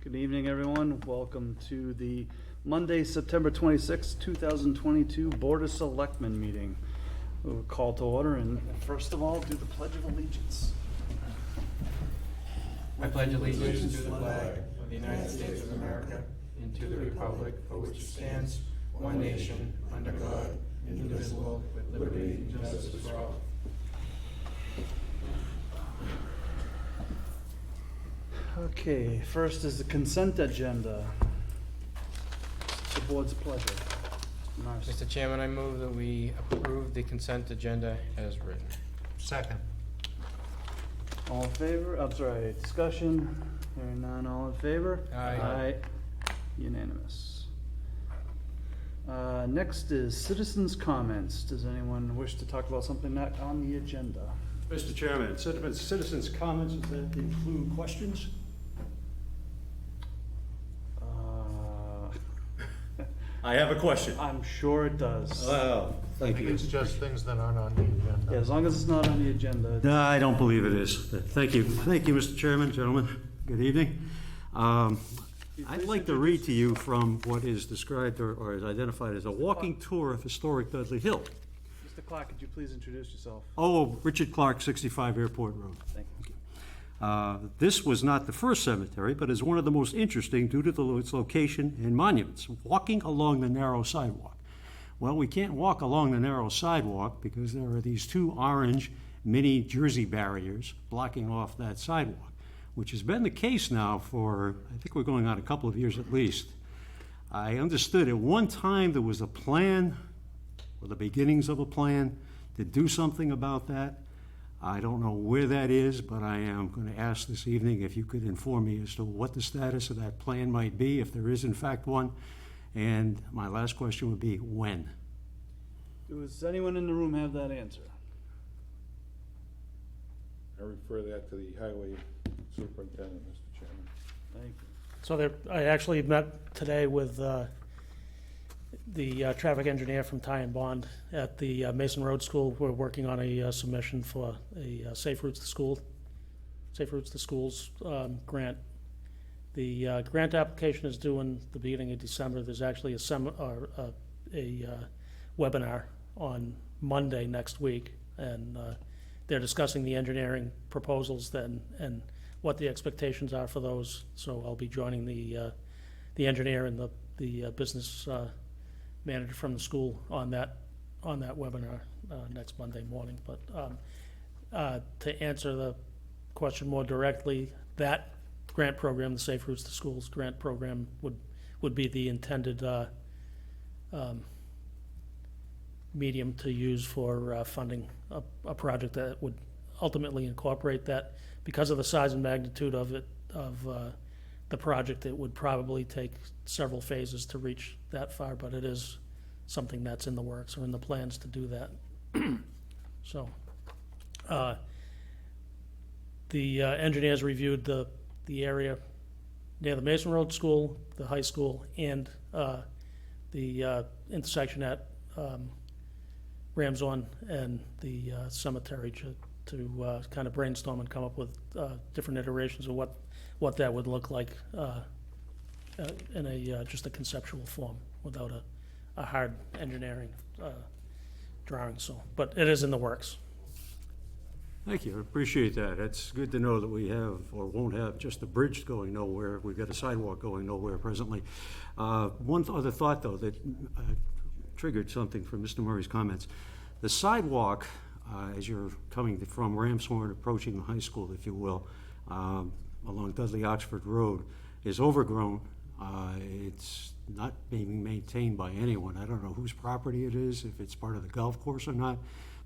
Good evening, everyone. Welcome to the Monday, September 26, 2022 Board of Selectmen meeting. We'll call to order and first of all, do the Pledge of Allegiance. I pledge allegiance to the flag of the United States of America and to the republic for which it stands, one nation, under God, indivisible, with liberty and justice for all. Okay, first is the consent agenda. It's the board's pleasure. Nice. Mr. Chairman, I move that we approve the consent agenda as written. Second. All in favor? I'm sorry, discussion. Hearing none, all in favor? Aye. Unanimous. Next is citizens' comments. Does anyone wish to talk about something not on the agenda? Mr. Chairman, citizens' comments, does that include questions? I have a question. I'm sure it does. Well, thank you. It's just things that aren't on the agenda. Yeah, as long as it's not on the agenda. No, I don't believe it is. Thank you. Thank you, Mr. Chairman, gentlemen. Good evening. I'd like to read to you from what is described or is identified as a walking tour of historic Dudley Hill. Mr. Clark, could you please introduce yourself? Oh, Richard Clark, 65 Airport Road. Thank you. This was not the first cemetery, but is one of the most interesting due to its location and monuments, walking along the narrow sidewalk. Well, we can't walk along the narrow sidewalk because there are these two orange mini Jersey barriers blocking off that sidewalk, which has been the case now for, I think we're going on a couple of years at least. I understood at one time there was a plan, or the beginnings of a plan, to do something about that. I don't know where that is, but I am going to ask this evening if you could inform me as to what the status of that plan might be, if there is in fact one. And my last question would be, when? Does anyone in the room have that answer? I refer that to the highway superintendent, Mr. Chairman. Thank you. So I actually met today with the traffic engineer from Ty and Bond at the Mason Road School. We're working on a submission for a Safe Routes to Schools grant. The grant application is due in the beginning of December. There's actually a webinar on Monday next week, and they're discussing the engineering proposals then and what the expectations are for those. So I'll be joining the engineer and the business manager from the school on that webinar next Monday morning. But to answer the question more directly, that grant program, the Safe Routes to Schools grant program, would be the intended medium to use for funding a project that would ultimately incorporate that. Because of the size and magnitude of the project, it would probably take several phases to reach that far, but it is something that's in the works or in the plans to do that. So the engineers reviewed the area near the Mason Road School, the high school, and the intersection at Ramshorn and the cemetery to kind of brainstorm and come up with different iterations of what that would look like in a just a conceptual form without a hard engineering drawing. So, but it is in the works. Thank you, I appreciate that. It's good to know that we have, or won't have, just a bridge going nowhere. We've got a sidewalk going nowhere presently. One other thought, though, that triggered something from Mr. Murray's comments. The sidewalk, as you're coming from Ramshorn, approaching the high school, if you will, along Dudley Oxford Road, is overgrown. It's not being maintained by anyone. I don't know whose property it is, if it's part of the golf course or not.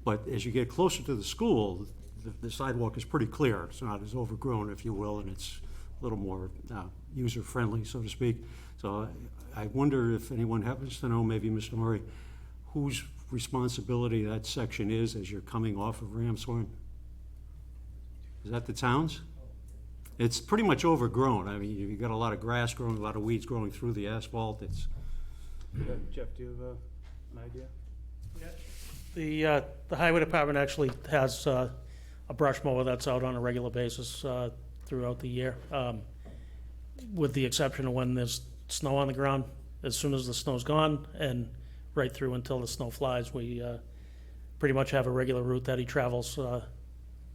But as you get closer to the school, the sidewalk is pretty clear. It's not as overgrown, if you will, and it's a little more user-friendly, so to speak. So I wonder if anyone happens to know, maybe Mr. Murray, whose responsibility that section is as you're coming off of Ramshorn? Is that the town's? It's pretty much overgrown. I mean, you've got a lot of grass growing, a lot of weeds growing through the asphalt. It's Jeff, do you have an idea? The highway department actually has a brush mower that's out on a regular basis throughout the year. with the exception of when there's snow on the ground. As soon as the snow's gone and right through until the snow flies, we pretty much have a regular route that he travels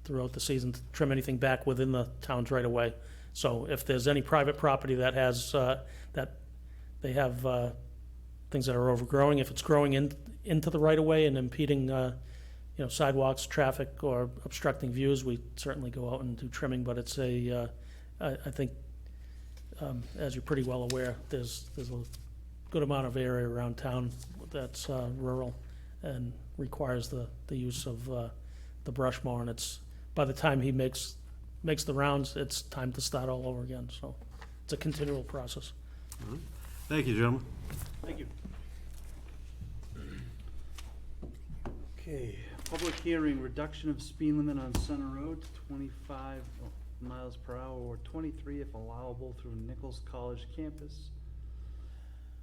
throughout the season to trim anything back within the town's right of way. So if there's any private property that has, that they have things that are overgrowing, if it's growing into the right of way and impeding, sidewalks, traffic, or obstructing views, we certainly go out and do trimming, but it's I think, as you're pretty well aware, there's a good amount of area around town that's rural and requires the use of the brush mower, and it's, by the time he makes the rounds, it's time to start all over again, so it's a continual process. Thank you, gentlemen. Thank you. Okay, public hearing, reduction of speed limit on Center Road to 25 miles per hour or 23 if allowable through Nichols College campus.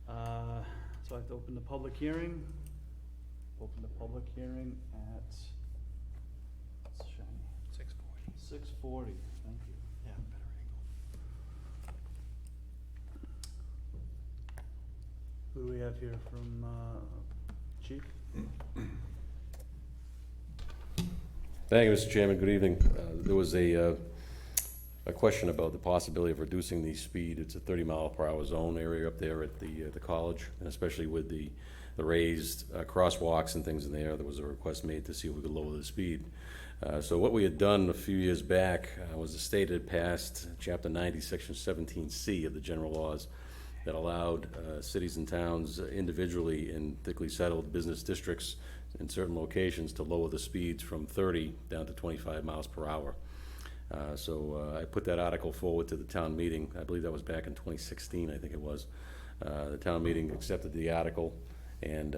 So I have to open the public hearing. Open the public hearing at 6:40. Thank you. Yeah, better angle. Who do we have here from Chief? Thank you, Mr. Chairman. Good evening. There was a question about the possibility of reducing the speed. It's a 30-mile-per-hour zone area up there at the college, and especially with the raised crosswalks and things in there, there was a request made to see if we could lower the speed. So what we had done a few years back was the state had passed Chapter 90, Section 17C of the general laws that allowed cities and towns individually in thickly settled business districts in certain locations to lower the speeds from 30 down to 25 miles per hour. So I put that article forward to the town meeting. I believe that was back in 2016, I think it was. The town meeting accepted the article, and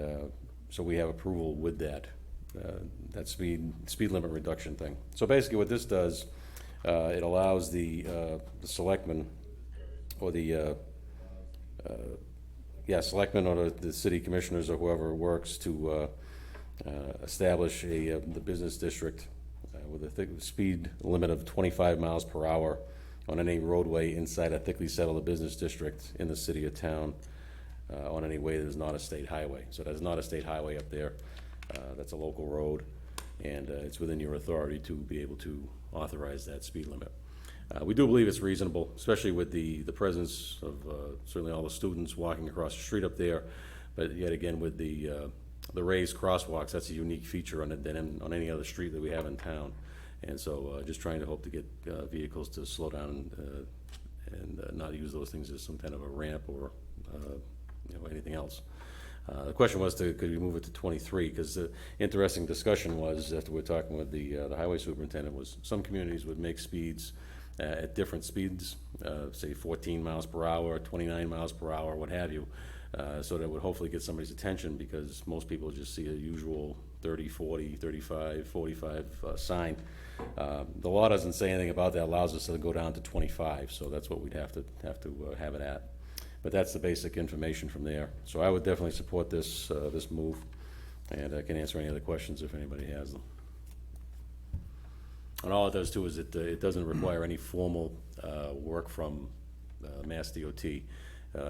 so we have approval with that speed limit reduction thing. So basically what this does, it allows the selectmen or selectmen or the city commissioners or whoever works to establish the business district with a speed limit of 25 miles per hour on any roadway inside a thickly settled business district in the city or town on any way that is not a state highway. So there's not a state highway up there. That's a local road, and it's within your authority to be able to authorize that speed limit. We do believe it's reasonable, especially with the presence of certainly all the students walking across the street up there, but yet again with the raised crosswalks, that's a unique feature on it than on any other street that we have in town. And so just trying to hope to get vehicles to slow down and not use those things as some kind of a ramp or anything else. The question was could we move it to 23, because the interesting discussion was, after we're talking with the highway superintendent, was some communities would make speeds at different speeds, say 14 miles per hour, 29 miles per hour, what have you, so that would hopefully get somebody's attention, because most people just see a usual 30, 40, 35, 45 sign. The law doesn't say anything about that. It allows us to go down to 25, so that's what we'd have to have it at. But that's the basic information from there. So I would definitely support this this move, and I can answer any other questions if anybody has them. And all it does too is it doesn't require any formal work from Mass DOT.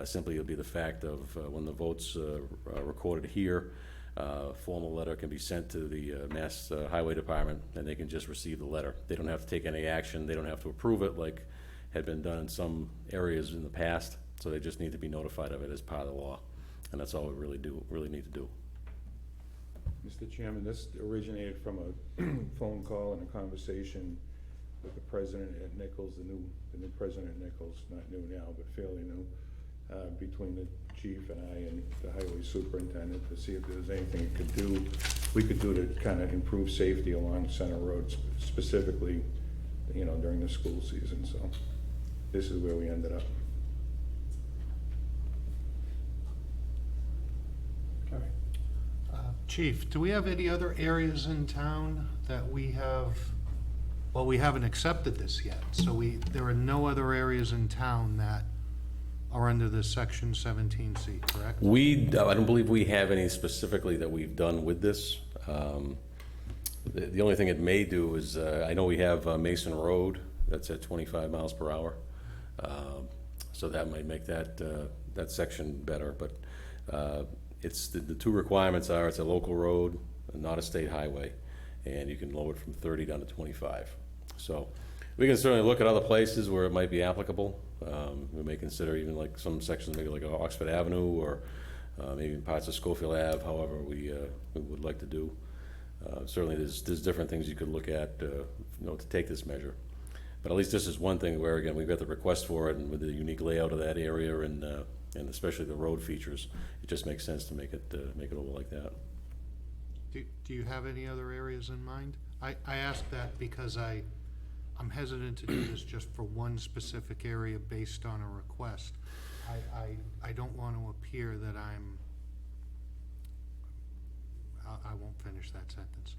Simply it'll be the fact of when the votes are recorded here, a formal letter can be sent to the Mass Highway Department, and they can just receive the letter. They don't have to take any action. They don't have to approve it like had been done in some areas in the past. So they just need to be notified of it as part of the law, and that's all we really need to do. Mr. Chairman, this originated from a phone call and a conversation with the president at Nichols, the new president at Nichols, not new now, but fairly new, between the chief and I and the highway superintendent to see if there was anything we could do to kind of improve safety along Center Road, specifically, during the school season. So this is where we ended up. Chief, do we have any other areas in town that we haven't accepted this yet, so there are no other areas in town that are under this Section 17C, correct? I don't believe we have any specifically that we've done with this. The only thing it may do is, I know we have Mason Road, that's at 25 miles per hour. So that might make that, that section better, but it's, the two requirements are, it's a local road, not a state highway, and you can lower it from 30 down to 25. So we can certainly look at other places where it might be applicable. We may consider even like some sections, maybe like Oxford Avenue, or maybe parts of Schofield Ave, however we would like to do. Certainly there's different things you could look at, you know, to take this measure. But at least this is one thing where, again, we've got the request for it, and with the unique layout of that area, and especially the road features, it just makes sense to make it over like that. Do you have any other areas in mind? I ask that because I'm hesitant to do this just for one specific area based on a request. I don't want to appear that I won't finish that sentence.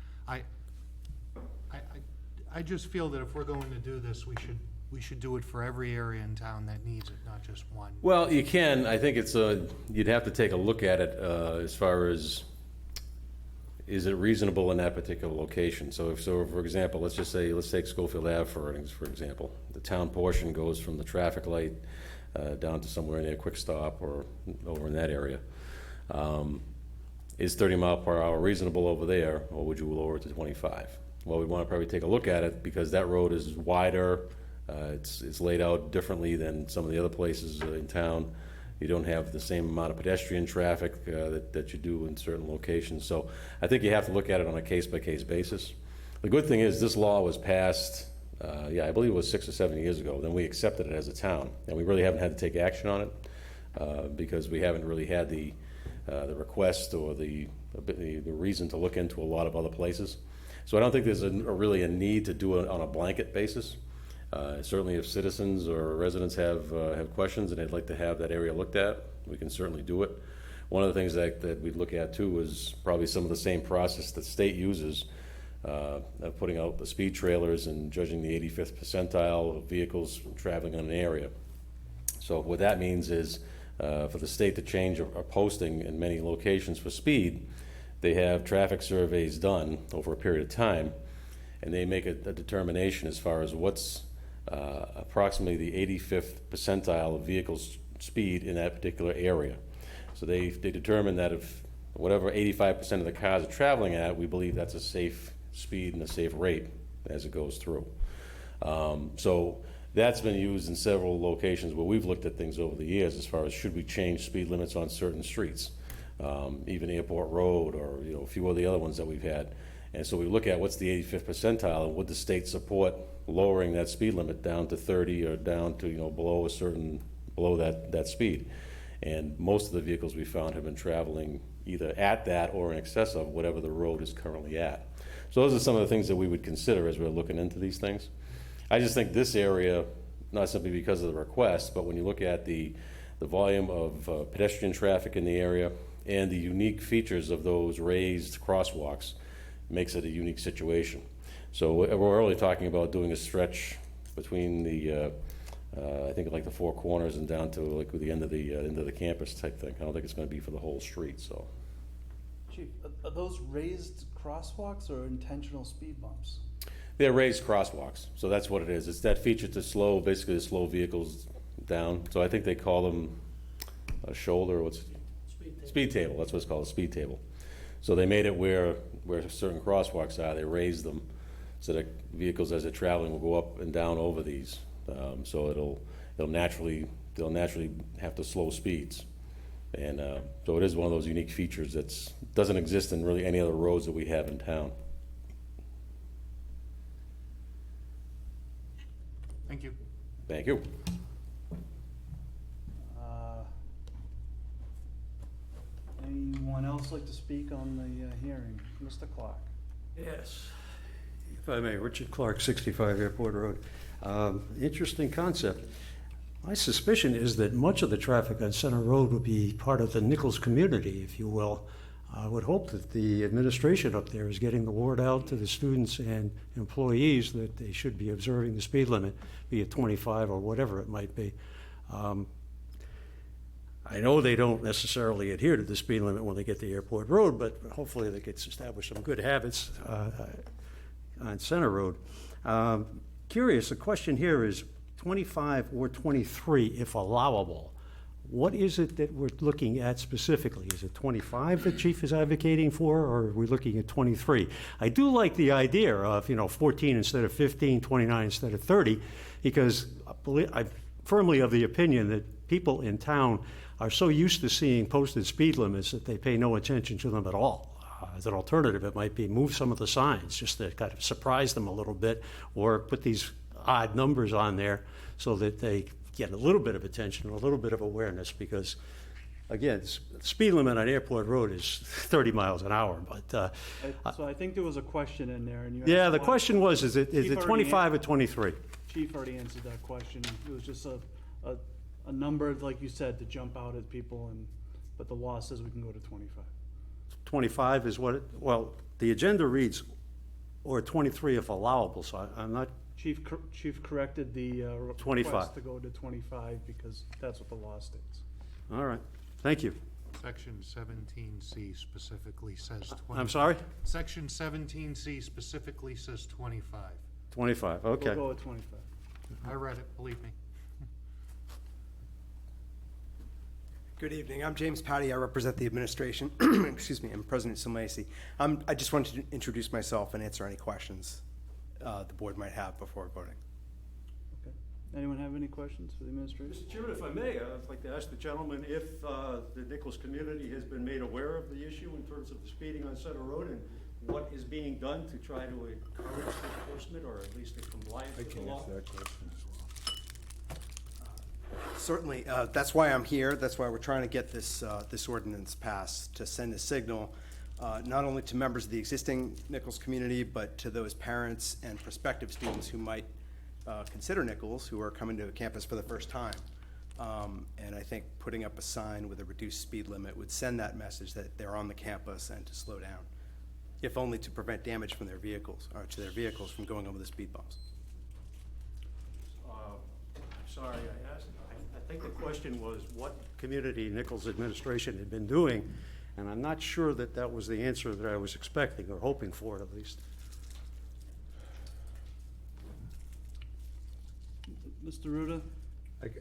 I just feel that if we're going to do this, we should do it for every area in town that needs it, not just one. Well, you can. I think it's you'd have to take a look at it as far as, is it reasonable in that particular location? So for example, let's take Schofield Ave for example. The town portion goes from the traffic light down to somewhere near Quick Stop or over in that area. Is 30 mile per hour reasonable over there, or would you lower it to 25? Well, we want to probably take a look at it because that road is wider. It's laid out differently than some of the other places in town. You don't have the same amount of pedestrian traffic that you do in certain locations. So I think you have to look at it on a case-by-case basis. The good thing is this law was passed, I believe it was 6 or 7 years ago. Then we accepted it as a town, and we really haven't had to take action on it because we haven't really had the request or the reason to look into a lot of other places. So I don't think there's really a need to do it on a blanket basis. Certainly if citizens or residents have questions and they'd like to have that area looked at, we can certainly do it. One of the things that we'd look at too is probably some of the same process that state uses of putting out the speed trailers and judging the 85th percentile of vehicles traveling in an area. So what that means is for the state to change a posting in many locations for speed, they have traffic surveys done over a period of time, and they make a determination as far as what's approximately the 85th percentile of vehicles speed in that particular area. So they determine that if whatever 85% of the cars are traveling at, we believe that's a safe speed and a safe rate as it goes through. So that's been used in several locations where we've looked at things over the years as far as should we change speed limits on certain streets, even Airport Road or a few of the other ones that we've had. And so we look at what's the 85th percentile and would the state support lowering that speed limit down to 30 or down to below that speed. And most of the vehicles we found have been traveling either at that or in excess of whatever the road is currently at. So those are some of the things that we would consider as we're looking into these things. I just think this area, not simply because of the request, but when you look at the volume of pedestrian traffic in the area and the unique features of those raised crosswalks, makes it a unique situation. So we're really talking about doing a stretch between the, I think like the four corners and down to like the end of the campus type thing. I don't think it's going to be for the whole street. So, Chief, are those raised crosswalks or intentional speed bumps? They're raised crosswalks, so that's what it is. It's that feature to basically to slow vehicles down. So I think they call them a shoulder. Speed table. That's what it's called, a speed table. So they made it where certain crosswalks are. They raised them so that vehicles as they're traveling will go up and down over these. So they'll naturally have to slow speeds. And so it is one of those unique features that doesn't exist in really any other roads that we have in town. Thank you. Thank you. Anyone else like to speak on the hearing? Mr. Clark. Yes. If I may, Richard Clark, 65 Airport Road. Interesting concept. My suspicion is that much of the traffic on Center Road would be part of the Nichols community, if you will. I would hope that the administration up there is getting the word out to the students and employees that they should be observing the speed limit, be it 25 or whatever it might be. I know they don't necessarily adhere to the speed limit when they get to Airport Road, but hopefully they get to establish some good habits on Center Road. Curious, the question here is 25 or 23 if allowable. What is it that we're looking at specifically? Is it 25 the chief is advocating for, or are we looking at 23? I do like the idea of, 14 instead of 15, 29 instead of 30, because I'm firmly of the opinion that people in town are so used to seeing posted speed limits that they pay no attention to them at all. As an alternative, it might be move some of the signs just to kind of surprise them a little bit, or put these odd numbers on there so that they get a little bit of attention, a little bit of awareness, because again, the speed limit on Airport Road is 30 miles an hour, but, So I think there was a question in there, and you. yeah, asked the why- question was, is it Chief already 25 or 23? Chief already answered that question. It was just a number, like you said, to jump out at people, but the law says we can go to 25. 25 is what, well, the agenda reads, or 23 if allowable, so I'm not, Chief corrected the 25. request to go to 25 because that's what the law states. all right, thank you. Section 17C specifically says 20. I'm sorry? Section 17C specifically says 25. 25, okay. We'll go with 25. I read it, believe me. Good evening. I'm James Patty. I represent the administration. Excuse me. I'm President Silmacy. I just wanted to introduce myself and answer any questions the board might have before voting. Okay. Anyone have any questions for the administration? Mr. Chairman, if I may, I'd like to ask the gentleman if the Nichols community has been made aware of the issue in terms of the speeding on Center Road, and what is being done to try to encourage enforcement, or at least a compliance I with the can law? answer that question as well. Certainly, that's why I'm here. That's why we're trying to get this ordinance passed, to send a signal not only to members of the existing Nichols community, but to those parents and prospective students who might consider Nichols, who are coming to campus for the first time. And I think putting up a sign with a reduced speed limit would send that message that they're on the campus and to slow down, if only to prevent damage from their vehicles, or to their vehicles from going over the speed bumps. Sorry, I asked, I think the question was what community Nichols administration had been doing, and I'm not sure that that was the answer that I was expecting, or hoping for at least. Mr. Ruda?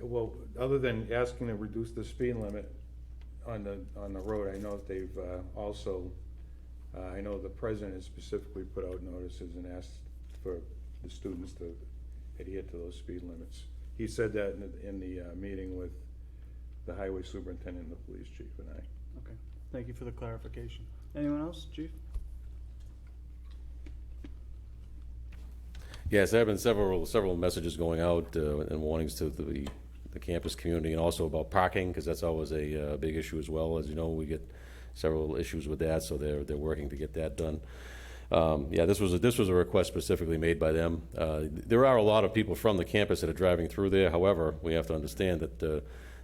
Well, other than asking to reduce the speed limit on the road, I know that they've also, I know the president has specifically put out notices and asked for the students to adhere to those speed limits. He said that in the meeting with the highway superintendent and the police chief and I. Okay. Thank you for the clarification. Anyone else, Chief? Yes, there have been several messages going out and warnings to the campus community, and also about parking, because that's always a big issue as well. As you know, we get several issues with that, so they're working to get that done. Yeah, this was a request specifically made by them. There are a lot of people from the campus that are driving through there. However, we have to understand that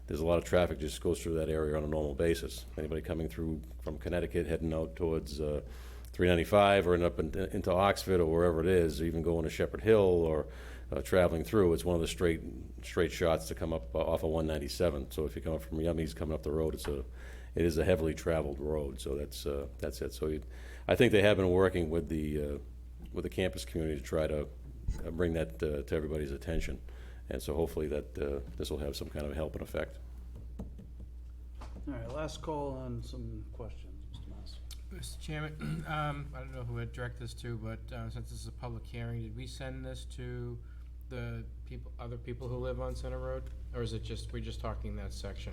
there's a lot of traffic just goes through that area on a normal basis. Anybody coming through from Connecticut heading out towards 395 or up into Oxford or wherever it is, or even going to Shepherd Hill or traveling through, it's one of the straight shots to come up off of 197. So if you come up from Yummy's coming up the road, it is a heavily traveled road. So that's it. So I think they have been working with the campus community to try to bring that to everybody's attention, and so hopefully that this will have some kind of help and effect. All right, last call on some questions, Mr. Mass. Mr. Chairman, I don't know who I'd direct this to, but since this is a public hearing, did we send this to the other people who live on Center Road? Or is it just, we're just talking that section?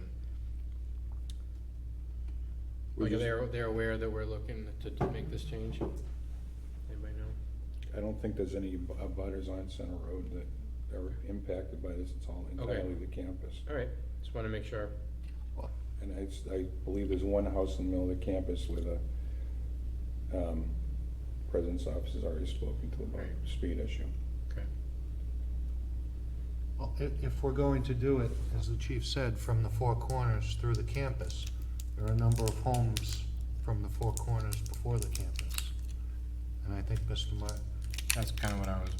Like, they're aware that we're looking to make this change? Anybody know? I don't think there's any abutters on Center Road that are impacted by this. It's all Okay. entirely the campus. All right, just want to make sure. And I believe there's one house in the middle of the campus where the president's office has already spoken to about Right. speed issue. Okay. Well, if we're going to do it, as the chief said, from the four corners through the campus, there are a number of homes from the four corners before the campus. And I think Mr. Martin, That's kind of what I was,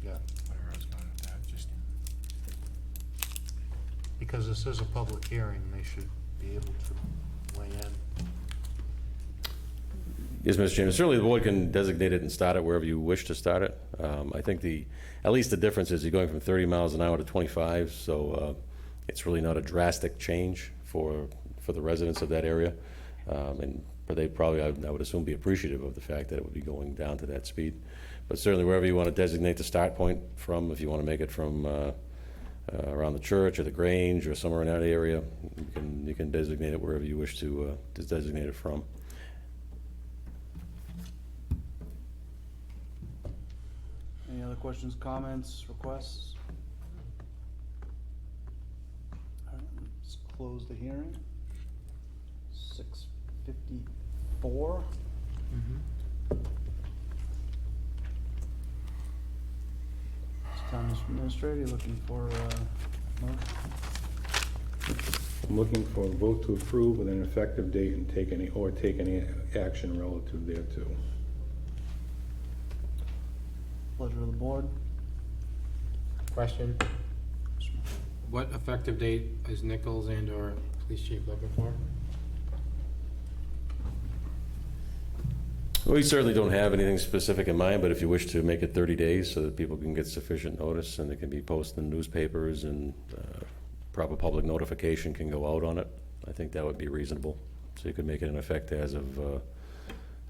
yeah, whatever I was going with that, just. because this is a public hearing, they should be able to weigh in. Yes, Mr. Chairman, certainly the board can designate it and start it wherever you wish to start it. I think at least the difference is you're going from 30 miles an hour to 25, so it's really not a drastic change for the residents of that area. But they probably, I would assume, be appreciative of the fact that it would be going down to that speed. But certainly wherever you want to designate the start point from, if you want to make it from around the church or the Grange or somewhere in that area, you can designate it wherever you wish to designate it from. Any other questions, comments, requests? All right, let's close the hearing. 6:54. Town administrator, you looking for a motion? I'm looking for a vote to approve with an effective date and take any action relative thereto. Pleasure of the board. Question. What effective date is Nichols and/or police chief looking for? Well, we certainly don't have anything specific in mind, but if you wish to make it 30 days so that people can get sufficient notice and it can be posted in newspapers and proper public notification can go out on it, I think that would be reasonable. So you could make it in effect as of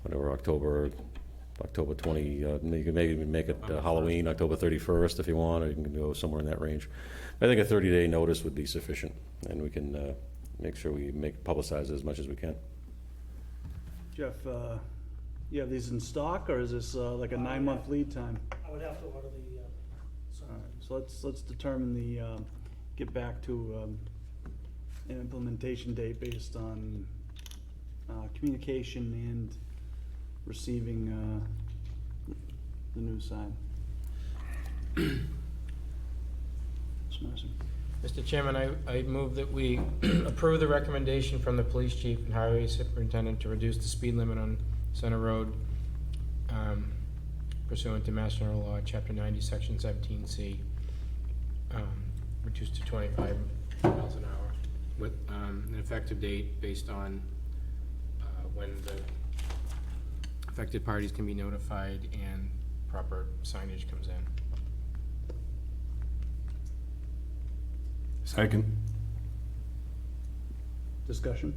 whatever, October 20, you can maybe make it Halloween, October 31st if you want, or you can go somewhere in that range. I think a 30-day notice would be sufficient, and we can make sure we publicize it as much as we can. Jeff, you have these in stock, or is this like a 9-month lead time? I would have to order the All right, so let's determine get back to an implementation date based on communication and receiving the new sign. Mr. Chairman, I move that we approve the recommendation from the police chief and highway superintendent to reduce the speed limit on Center Road pursuant to Mass General Law, Chapter 90, Section 17C, reduced to 25 miles an hour with an effective date based on when the affected parties can be notified and proper signage comes in. Second. Discussion?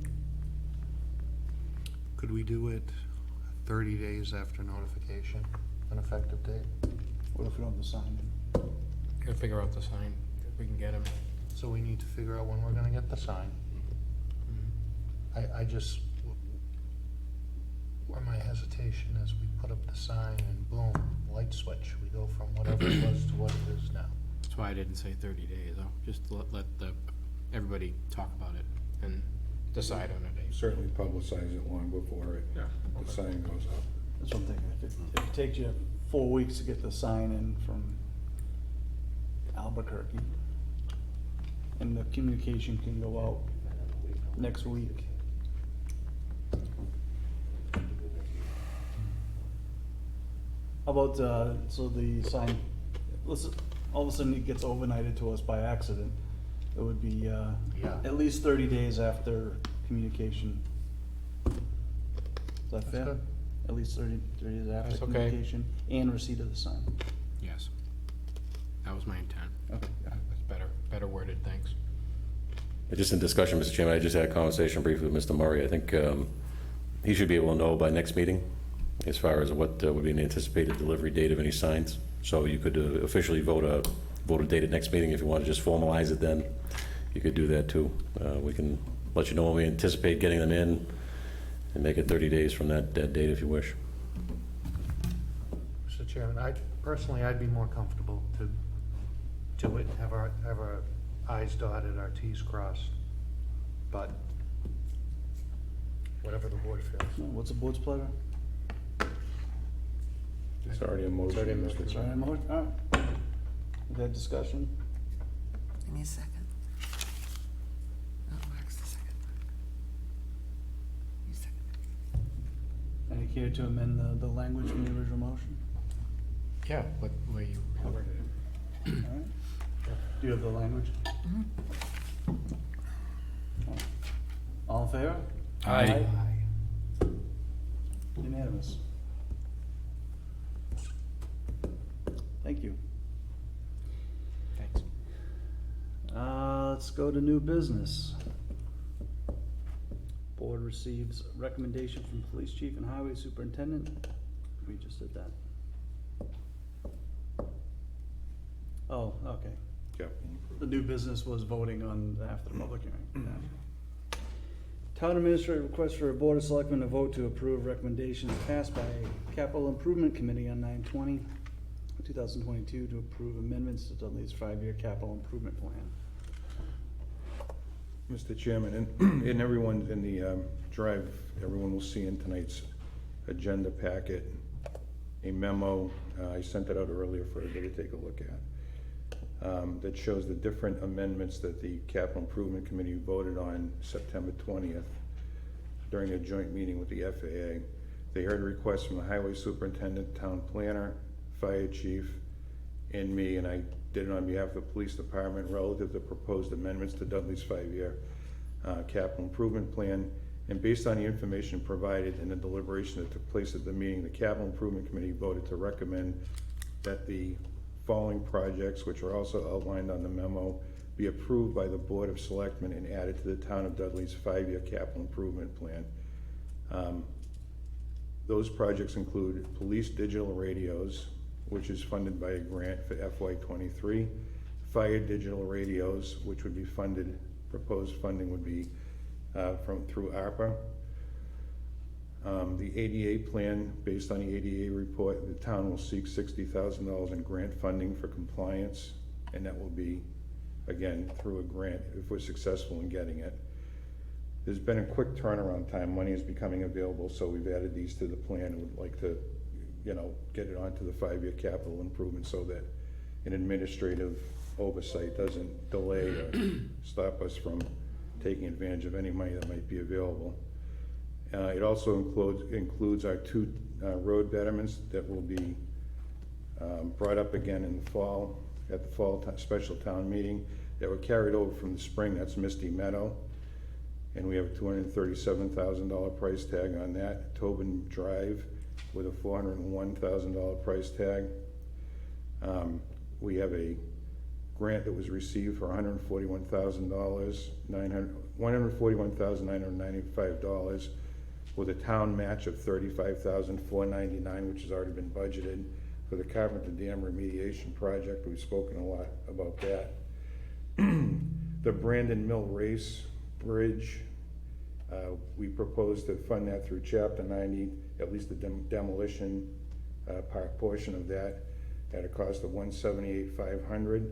Could we do it 30 days after notification, an effective date? What if we don't have the sign? Gotta figure out the sign, if we can get him. So we need to figure out when we're gonna get the sign. I just, where my hesitation is, we put up the sign and boom, light switch. We go from whatever it was to what it is now. That's why I didn't say 30 days, though. Just let everybody talk about it and decide on a date. Certainly publicize it long before the sign goes up. That's what I'm thinking. If it takes you 4 weeks to get the sign in from Albuquerque, and the communication can go out next week. How about, so the sign, listen, all of a sudden it gets overnighted to us by accident. It would be at least 30 days after communication. Is that That's fair? good. At least 30 days after That's okay. communication and receipt of the sign. Yes. That was my intent. Okay. That's better worded, thanks. Just in discussion, Mr. Chairman, I just had a conversation briefly with Mr. Murray. I think he should be able to know by next meeting as far as what would be an anticipated delivery date of any signs. So you could officially vote a date at next meeting. If you want to just formalize it then, you could do that too. We can let you know when we anticipate getting them in and make it 30 days from that date if you wish. Mr. Chairman, I'd be more comfortable to do it, have our I's dotted, our T's crossed, but whatever the board feels. What's the board's pleasure? It's already a motion, Mr. Sorry, Chairman. all right. We've had discussion. Give me a second. Oh, Mark's the second. You second. Any care to amend the language from the original motion? Yeah, what way you worded it. All right. Do you have the language? All in favor? Aye. Unanimous. unanimous. Thank you. Thanks. Let's go to new business. Board receives recommendation from police chief and highway superintendent. We just did that. Oh, okay. Capital improvement. The new business was voting on after the public hearing. Yeah. Town administrator requests for a board of selectmen to vote to approve recommendations passed by capital improvement committee on 9/20/2022 to approve amendments to Dudley's 5-year capital improvement plan. Mr. Chairman, and everyone in the drive, everyone will see in tonight's agenda packet a memo, I sent it out earlier for everybody to take a look at, that shows the different amendments that the Capital Improvement Committee voted on September 20th during a joint meeting with the FAA. They heard requests from the highway superintendent, town planner, fire chief, and me, and I did it on behalf of the police department relative to proposed amendments to Dudley's 5-year capital improvement plan. And based on the information provided in the deliberation that took place at the meeting, the Capital Improvement Committee voted to recommend that the following projects, which are also outlined on the memo, be approved by the Board of Selectmen and added to the town of Dudley's 5-year capital improvement plan. Those projects include police digital radios, which is funded by a grant for FY23, fire digital radios, which would be funded, proposed funding would be through ARPA. The ADA plan, based on the ADA report, the town will seek $60,000 in grant funding for compliance, and that will be, again, through a grant if we're successful in getting it. There's been a quick turnaround time. Money is becoming available, so we've added these to the plan and would like to, get it onto the 5-year capital improvement so that an administrative oversight doesn't delay or stop us from taking advantage of any money that might be available. It also includes our 2 road betterments that will be brought up again in the fall, at the fall special town meeting, that were carried over from the spring. That's Misty Meadow. And we have a $237,000 price tag on that. Tobin Drive with a $401,000 price tag. We have a grant that was received for $141,995 with a town match of $35,499, which has already been budgeted for the Carpenter Dam remediation project. We've spoken a lot about that. The Brandon Mill Race Bridge, we propose to fund that through Chapter 90, at least the demolition portion of that, at a cost of $178,500.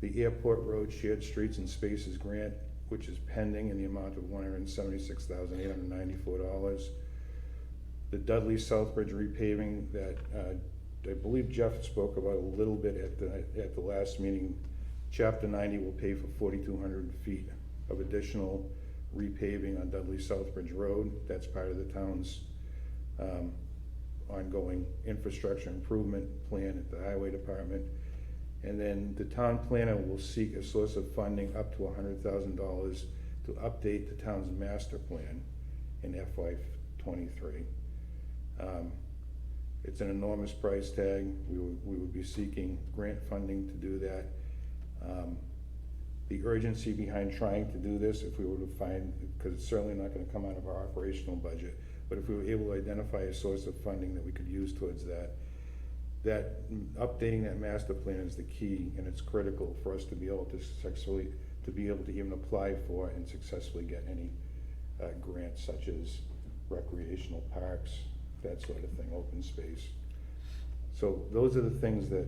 The Airport Road Shared Streets and Spaces Grant, which is pending in the amount of $176,894. The Dudley Southbridge repaving that I believe Jeff spoke about a little bit at the last meeting. Chapter 90 will pay for 4,200 feet of additional repaving on Dudley Southbridge Road. That's part of the town's ongoing infrastructure improvement plan at the highway department. And then the town planner will seek a source of funding up to $100,000 to update the town's master plan in FY23. It's an enormous price tag. We would be seeking grant funding to do that. The urgency behind trying to do this, if we were to find, because it's certainly not going to come out of our operational budget, but if we were able to identify a source of funding that we could use towards that updating that master plan is the key, and it's critical for us to be able to even apply for and successfully get any grants such as recreational parks, that sort of thing, open space. So those are the things that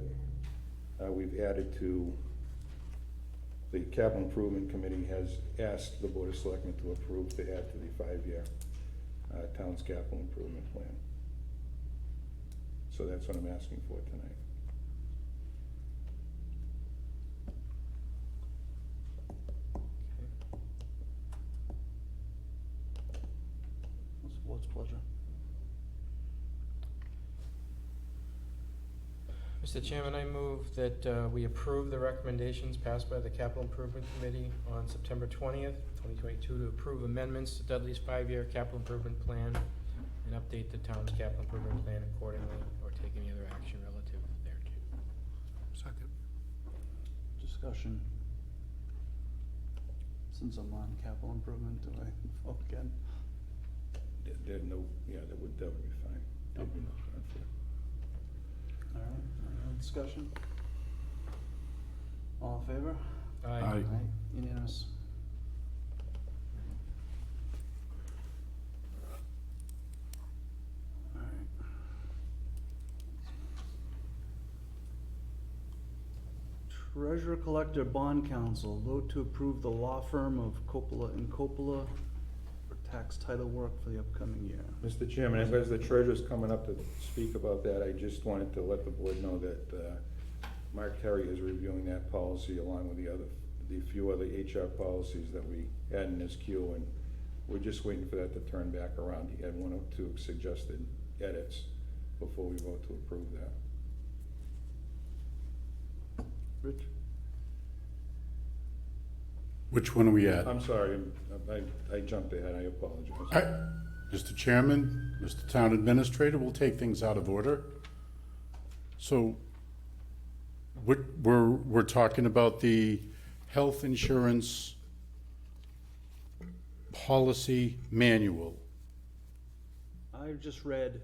we've added to. The Capital Improvement Committee has asked the Board of Selectmen to approve to add to the 5-year town's capital improvement plan. So that's what I'm asking for tonight. What's the board's pleasure? Mr. Chairman, I move that we approve the recommendations passed by the Capital Improvement Committee on September 20th, 2022 to approve amendments to Dudley's 5-year capital improvement plan and and update the town's capital improvement plan accordingly, or take any other action relative thereto. Second. Discussion. Since I'm on capital improvement, do I vote again? There's no, yeah, that would be fine. There'd be no conflict. All right, discussion? All in favor? Aye. Unanimous. All right. Treasurer Collector Bond Council, vote to approve the law firm of Coppola and Coppola for tax title work for the upcoming year. Mr. Chairman, as the treasurer's coming up to speak about that, I just wanted to let the board know that Mark Terry is reviewing that policy along with the few other HR policies that we had in his queue, and we're just waiting for that to turn back around. He had 1 or 2 suggested edits before we vote to approve that. Rich? Which one are we at? I'm sorry, I jumped ahead, I apologize. Mr. Chairman, Mr. Town Administrator, we'll take things out of order. So, we're talking about the health insurance policy manual. I've just read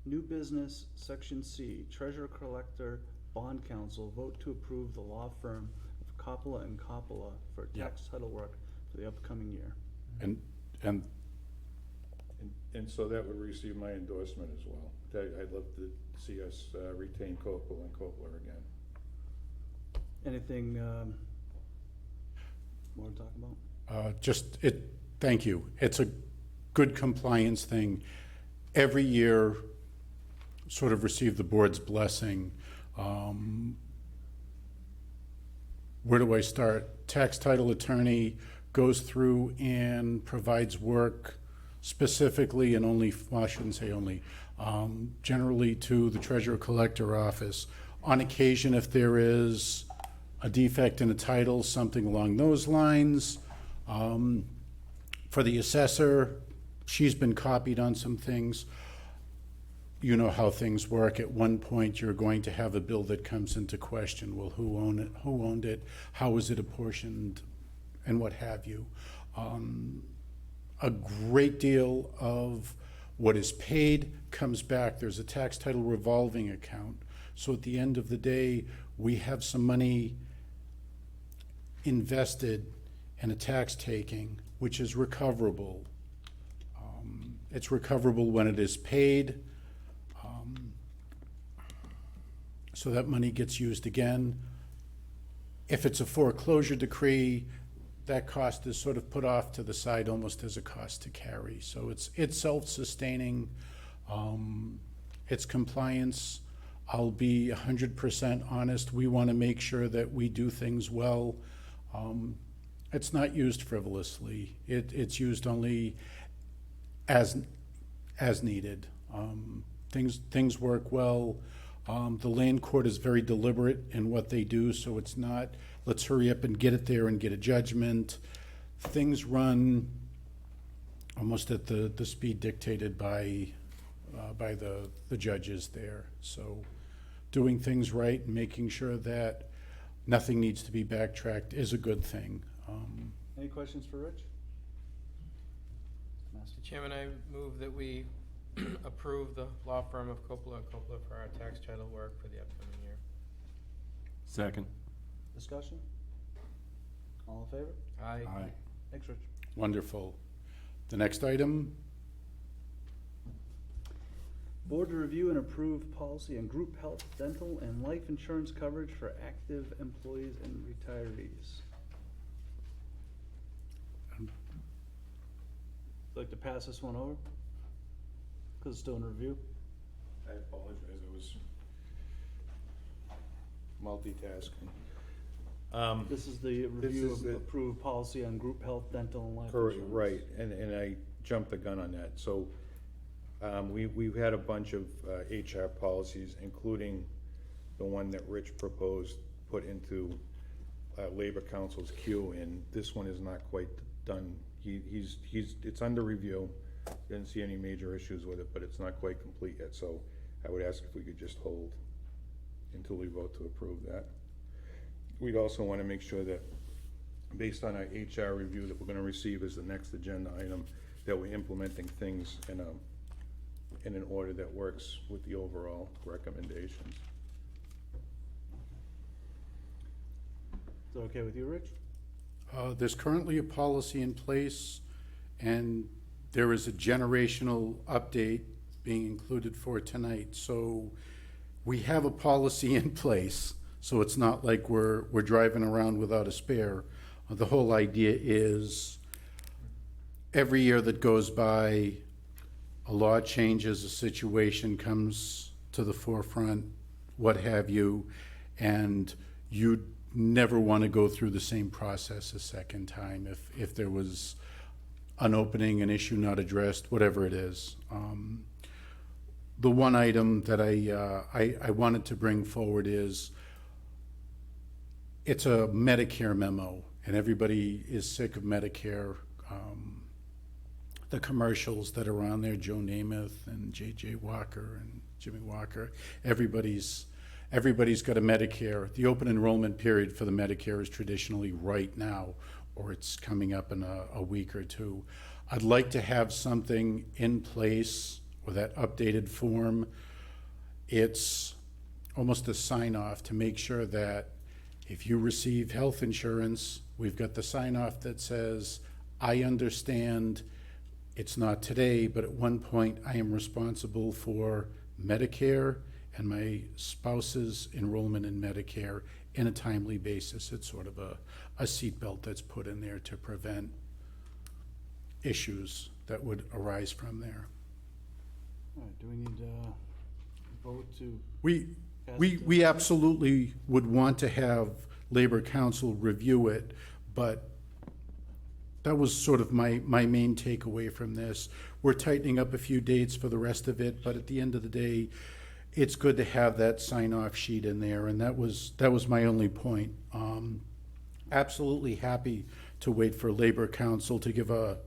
new business, section C, treasurer collector, bond council, vote to approve the law firm of Coppola and Coppola for tax title work for the upcoming year. And And so that would receive my endorsement as well. I'd love to see us retain Coppola and Coppola again. Anything more to talk about? thank you. It's a good compliance thing. Every year, sort of receive the board's blessing. Where do I start? Tax title attorney goes through and provides work specifically and only, well, I shouldn't say only, generally to the treasurer collector office. On occasion, if there is a defect in a title, something along those lines. For the assessor, she's been copied on some things. You know how things work. At one point, you're going to have a bill that comes into question. Well, who owned it? Who owned it? How was it apportioned? And what have you. A great deal of what is paid comes back. There's a tax title revolving account. So at the end of the day, we have some money invested in a tax taking, which is recoverable. It's recoverable when it is paid. So that money gets used again. If it's a foreclosure decree, that cost is sort of put off to the side almost as a cost to carry. So it's self-sustaining. It's compliance. I'll be 100% honest. We want to make sure that we do things well. It's not used frivolously. It's used only as needed. Things work well. The land court is very deliberate in what they do, so it's not, let's hurry up and get it there and get a judgment. Things run almost at the speed dictated by the judges there. So doing things right and making sure that nothing needs to be backtracked is a good thing. Any questions for Rich? Mr. Chairman, I move that we approve the law firm of Coppola and Coppola for our tax title work for the upcoming year. Second. Discussion? All in favor? Aye. Aye. Thanks, Rich. Wonderful. The next item, Board to review and approve policy on group health, dental, and life insurance coverage for active employees and retirees. Like to pass this one over? Because it's still in review. I apologize, I was multitasking. This is the review is of the- approved policy on group health, dental, and life Correct, insurance. right, and I jumped the gun on that. So we've had a bunch of HR policies, including the one that Rich proposed, put into Labor Council's queue, and this one is not quite done. It's under review. Didn't see any major issues with it, but it's not quite complete yet, so I would ask if we could just hold until we vote to approve that. We'd also want to make sure that, based on our HR review that we're going to receive as the next agenda item, that we're implementing things in an order that works with the overall recommendations. Is that okay with you, Rich? There's currently a policy in place, and there is a generational update being included for tonight. So we have a policy in place, so it's not like we're driving around without a spare. The whole idea is every year that goes by, a law changes, a situation comes to the forefront, what have you, and you never want to go through the same process a second time if there was an opening, an issue not addressed, whatever it is. The one item that I wanted to bring forward is it's a Medicare memo, and everybody is sick of Medicare. The commercials that are on there, Joe Namath and J.J. Walker and Jimmy Walker, everybody's got a Medicare. The open enrollment period for the Medicare is traditionally right now, or it's coming up in a week or two. I'd like to have something in place with that updated form. It's almost a sign-off to make sure that if you receive health insurance, we've got the sign-off that says, I understand it's not today, but at one point I am responsible for Medicare and my spouse's enrollment in Medicare in a timely basis. It's sort of a seatbelt that's put in there to prevent issues that would arise from there. All right, do we need a vote to? We absolutely would want to have Labor Council review it, but that was sort of my main takeaway from this. We're tightening up a few dates for the rest of it, but at the end of the day, it's good to have that sign-off sheet in there, and that was my only point. Absolutely happy to wait for Labor Council to give a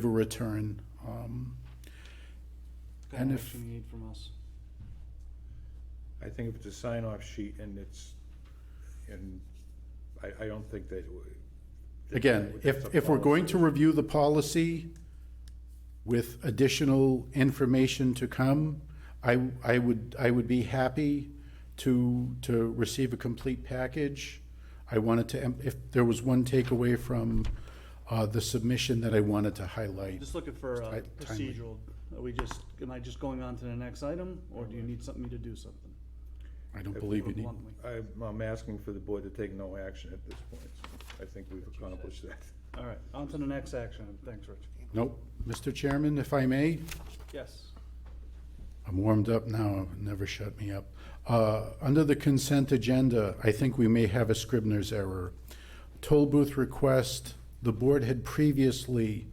return. What And kind of if- action you need from us? I think if it's a sign-off sheet and I don't think that. Again, that's a if we're going policy. to review the policy with additional information to come, I would be happy to receive a complete package. I wanted to, if there was one takeaway from the submission that I wanted to highlight. Just looking for Timely. procedural. Am I just going on to the next item, or do you need me to do something? I don't believe you need. Bluntly. I'm asking for the board to take no action at this point. I think we've accomplished that. All right, on to the next action. Thanks, Rich. Nope. Mr. Chairman, if I may, Yes. I'm warmed up now, never shut me up. Under the consent agenda, I think we may have a Scribner's error. Toll booth request, the board had previously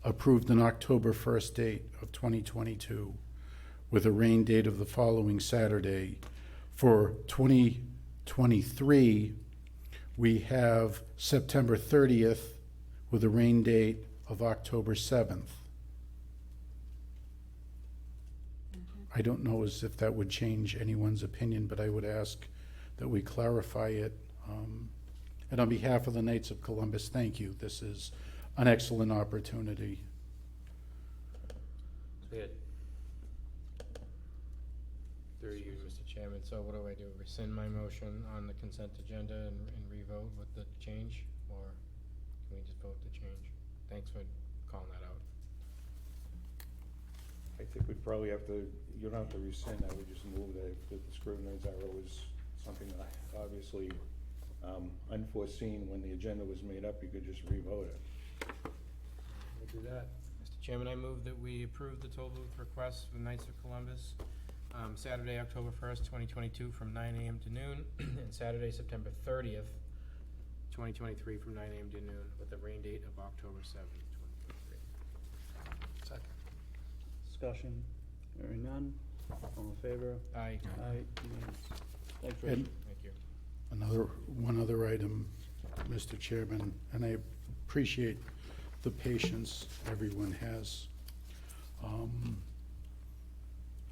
approved an October 1st date of 2022 with a rain date of the following Saturday. For 2023, we have September 30th with a rain date of October 7th. I don't know as if that would change anyone's opinion, but I would ask that we clarify it. And on behalf of the Knights of Columbus, thank you. This is an excellent opportunity. Good. Through you, Mr. Chairman, so what do I do? Rescind my motion on the consent agenda and revote with the change? Or can we just vote the change? Thanks for calling that out. I think we'd probably have to, you don't have to rescind, I would just move that if the Scrivener's error was something that obviously unforeseen when the agenda was made up, you could just revote it. We'll do that. Mr. Chairman, I move that we approve the toll booth request for the Knights of Columbus, Saturday, October 1st, 2022 from 9 a.m. to noon, and Saturday, September 30th, 2023 from 9 a.m. to noon, with a rain date of October 7th, 2023. Second. Discussion? Hearing none. All in favor? Aye. Aye. Unanimous. Thanks, Rich. And Thank you. one other item, Mr. Chairman, and I appreciate the patience everyone has.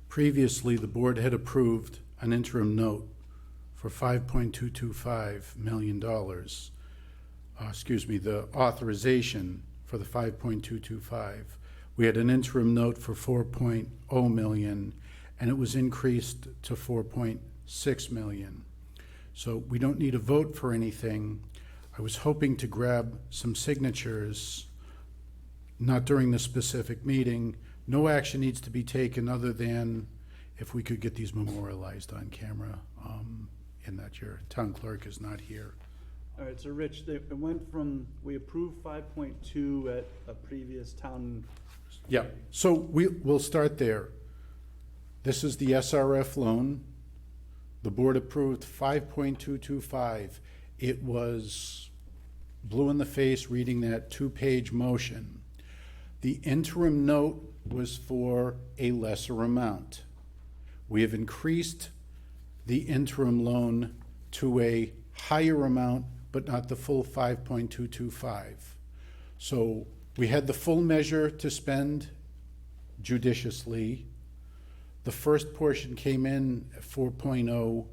Previously, the board had approved an interim note for $5.225 million. Excuse me, the authorization for the 5.225. We had an interim note for 4.0 million, and it was increased to 4.6 million. So we don't need a vote for anything. I was hoping to grab some signatures, not during the specific meeting. No action needs to be taken other than if we could get these memorialized on camera, in that your town clerk is not here. All right, so Rich, it went from, we approved 5.2 at a previous town. Yeah, so we'll start there. This is the SRF loan. The board approved 5.225. It was blue in the face reading that two-page motion. The interim note was for a lesser amount. We have increased the interim loan to a higher amount, but not the full 5.225. So we had the full measure to spend judiciously. The first portion came in at 4.0.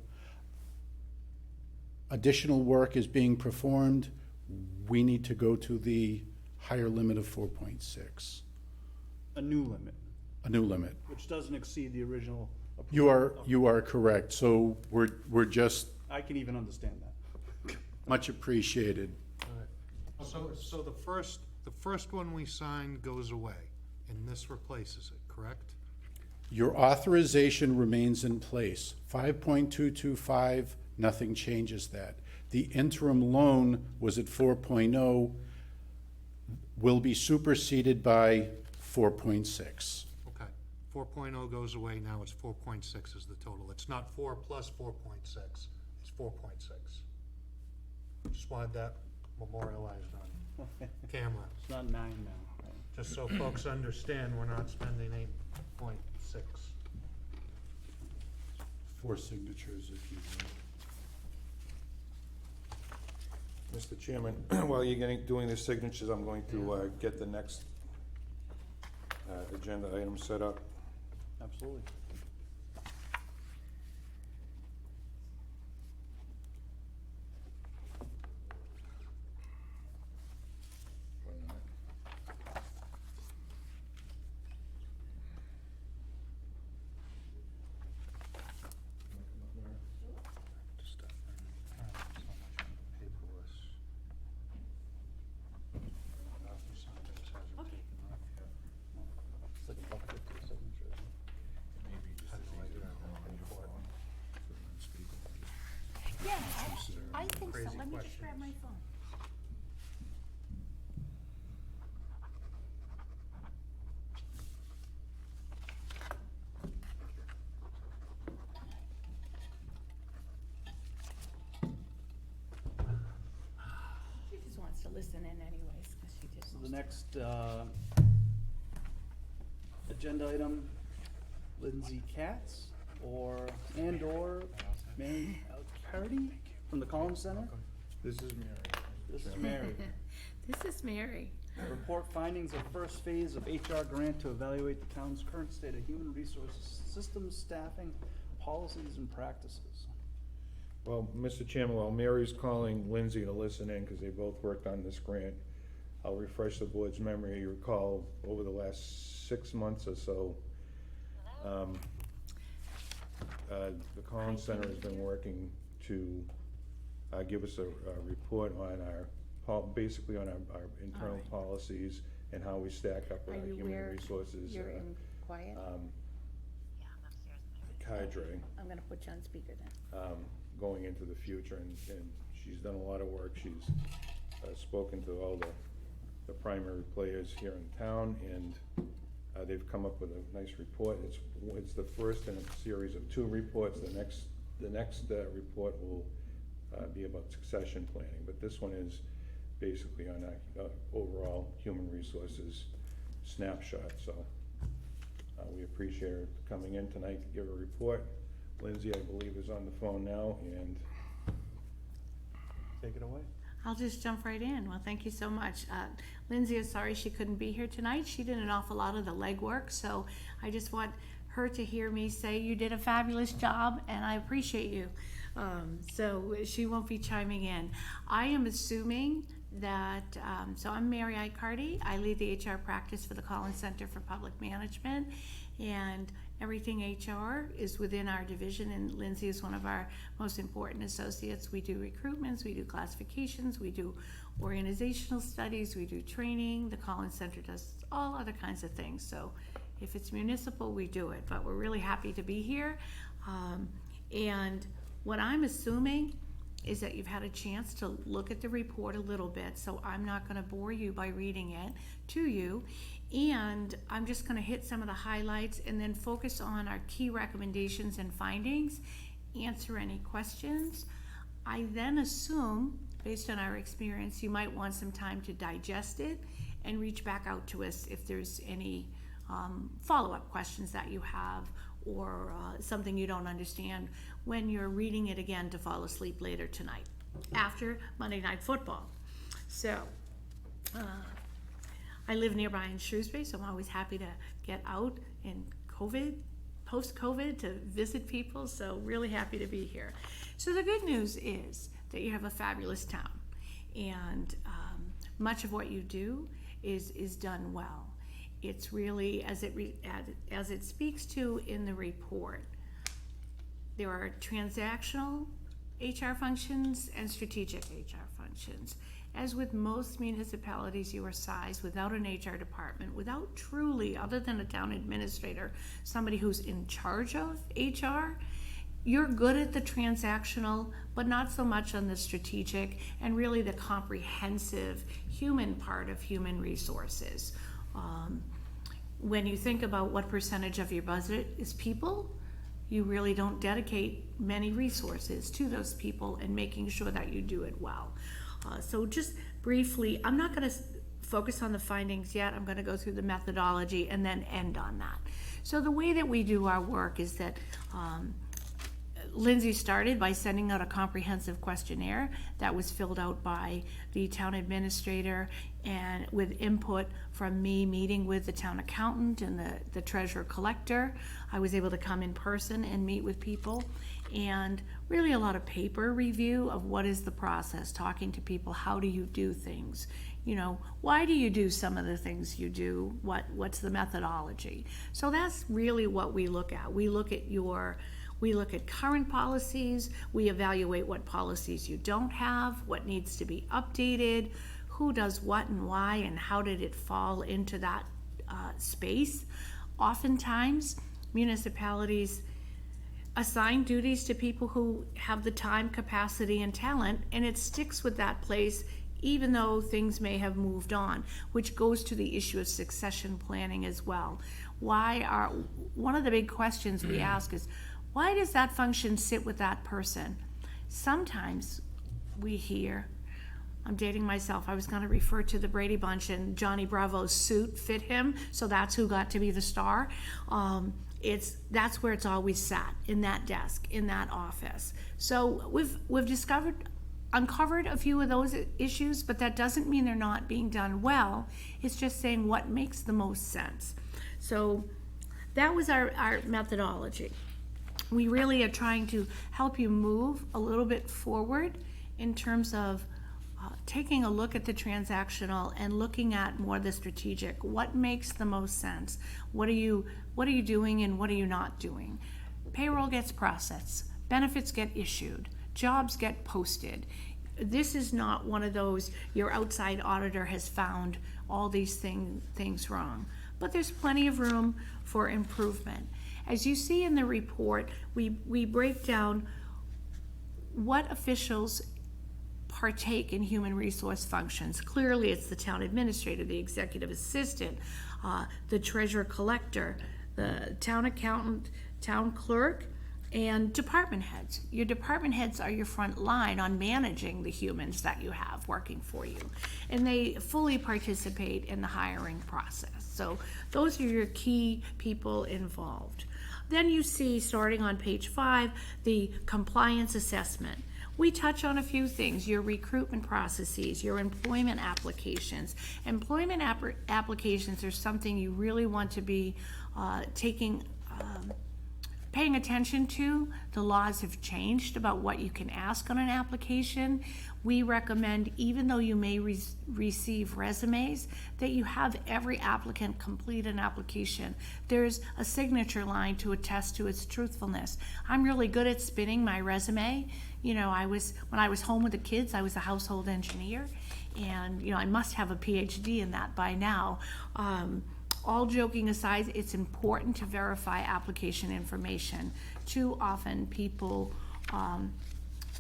Additional work is being performed. We need to go to the higher limit of 4.6. A new limit, A new limit. which doesn't exceed the original approval. You are correct. So we're just I can even understand that. much appreciated. So the first one we signed goes away, and this replaces it, correct? Your authorization remains in place. 5.225, nothing changes that. The interim loan was at 4.0, will be superseded by 4.6. Okay, 4.0 goes away, now it's 4.6 is the total. It's not 4 plus 4.6, it's 4.6. Just wanted that memorialized on camera, It's not 9 now. Right? just so folks understand we're not spending 8.6. 4 signatures if you will. Mr. Chairman, while you're doing the signatures, I'm going to get the next agenda item set up. Absolutely. It's like about 50 signatures. Yeah, I think so. Let me just grab my phone. She just wants to listen in anyways, 'cause she just So wants the to. next agenda item, Lindsay Katz or Mary Alcardi from the Collins Center. This is Mary. This is Mary. This is Mary. Report findings of first phase of HR grant to evaluate the town's current state of human resources, systems, staffing, policies, and practices. Well, Mr. Chairman, while Mary's calling Lindsay to listen in, because they both worked on this grant, I'll refresh the board's memory. You recall, over the last 6 months or so, the Collins Center has been working to give us a report on basically on our internal Alright. policies and how we stack up with Are our you human where resources. you're in quiet? Cadre. I'm gonna put you on speaker then. Going into the future, and she's done a lot of work. She's spoken to all the primary players here in town, and they've come up with a nice report. It's the first in a series of 2 reports. The next report will be about succession planning, but this one is basically on our overall human resources snapshot. So we appreciate her coming in tonight to give a report. Lindsay, I believe, is on the phone now, and Take it away. I'll just jump right in. Well, thank you so much. Lindsay is sorry she couldn't be here tonight. She did an awful lot of the legwork, so I just want her to hear me say you did a fabulous job, and I appreciate you. So she won't be chiming in. I am assuming that, so I'm Mary Icardi. I lead the HR practice for the Collins Center for Public Management, and everything HR is within our division, and Lindsay is one of our most important associates. We do recruitments, we do classifications, we do organizational studies, we do training. The Collins Center does all other kinds of things. So if it's municipal, we do it, but we're really happy to be here. And what I'm assuming is that you've had a chance to look at the report a little bit, so I'm not going to bore you by reading it to you. And I'm just going to hit some of the highlights and then focus on our key recommendations and findings, answer any questions. I then assume, based on our experience, you might want some time to digest it and reach back out to us if there's any follow-up questions that you have, or something you don't understand when you're reading it again to fall asleep later tonight after Monday Night Football. So I live nearby in Shrewsbury, so I'm always happy to get out in post-COVID to visit people, so really happy to be here. So the good news is that you have a fabulous town, and much of what you do is done well. It's really, as it speaks to in the report, there are transactional HR functions and strategic HR functions. As with most municipalities your size, without an HR department, without truly, other than a town administrator, somebody who's in charge of HR, you're good at the transactional, but not so much on the strategic and really the comprehensive human part of human resources. When you think about what percentage of your budget is people, you really don't dedicate many resources to those people and making sure that you do it well. So just briefly, I'm not going to focus on the findings yet. I'm going to go through the methodology and then end on that. So the way that we do our work is that Lindsay started by sending out a comprehensive questionnaire that was filled out by the town administrator and with input from me, meeting with the town accountant and the treasurer collector. I was able to come in person and meet with people, and really a lot of paper review of what is the process, talking to people, how do you do things? You know, why do you do some of the things you do? What's the methodology? So that's really what we look at. We look at current policies, we evaluate what policies you don't have, what needs to be updated, who does what and why, and how did it fall into that space. Oftentimes, municipalities assign duties to people who have the time, capacity, and talent, and it sticks with that place even though things may have moved on, which goes to the issue of succession planning as well. One of the big questions we ask is, why does that function sit with that person? Sometimes we hear, I'm dating myself, I was going to refer to the Brady Bunch and Johnny Bravo's suit fit him, so that's who got to be the star. That's where it's always sat, in that desk, in that office. So we've uncovered a few of those issues, but that doesn't mean they're not being done well. It's just saying what makes the most sense. So that was our methodology. We really are trying to help you move a little bit forward in terms of taking a look at the transactional and looking at more the strategic. What makes the most sense? What are you doing and what are you not doing? Payroll gets processed, benefits get issued, jobs get posted. This is not one of those, your outside auditor has found all these things wrong. But there's plenty of room for improvement. As you see in the report, we break down what officials partake in human resource functions. Clearly, it's the town administrator, the executive assistant, the treasurer collector, the town accountant, town clerk, and department heads. Your department heads are your front line on managing the humans that you have working for you, and they fully participate in the hiring process. So those are your key people involved. Then you see, starting on page 5, the compliance assessment. We touch on a few things, your recruitment processes, your employment applications. Employment applications are something you really want to be paying attention to. The laws have changed about what you can ask on an application. We recommend, even though you may receive resumes, that you have every applicant complete an application. There's a signature line to attest to its truthfulness. I'm really good at spinning my resume. You know, when I was home with the kids, I was a household engineer, and, you know, I must have a PhD in that by now. All joking aside, it's important to verify application information. Too often, people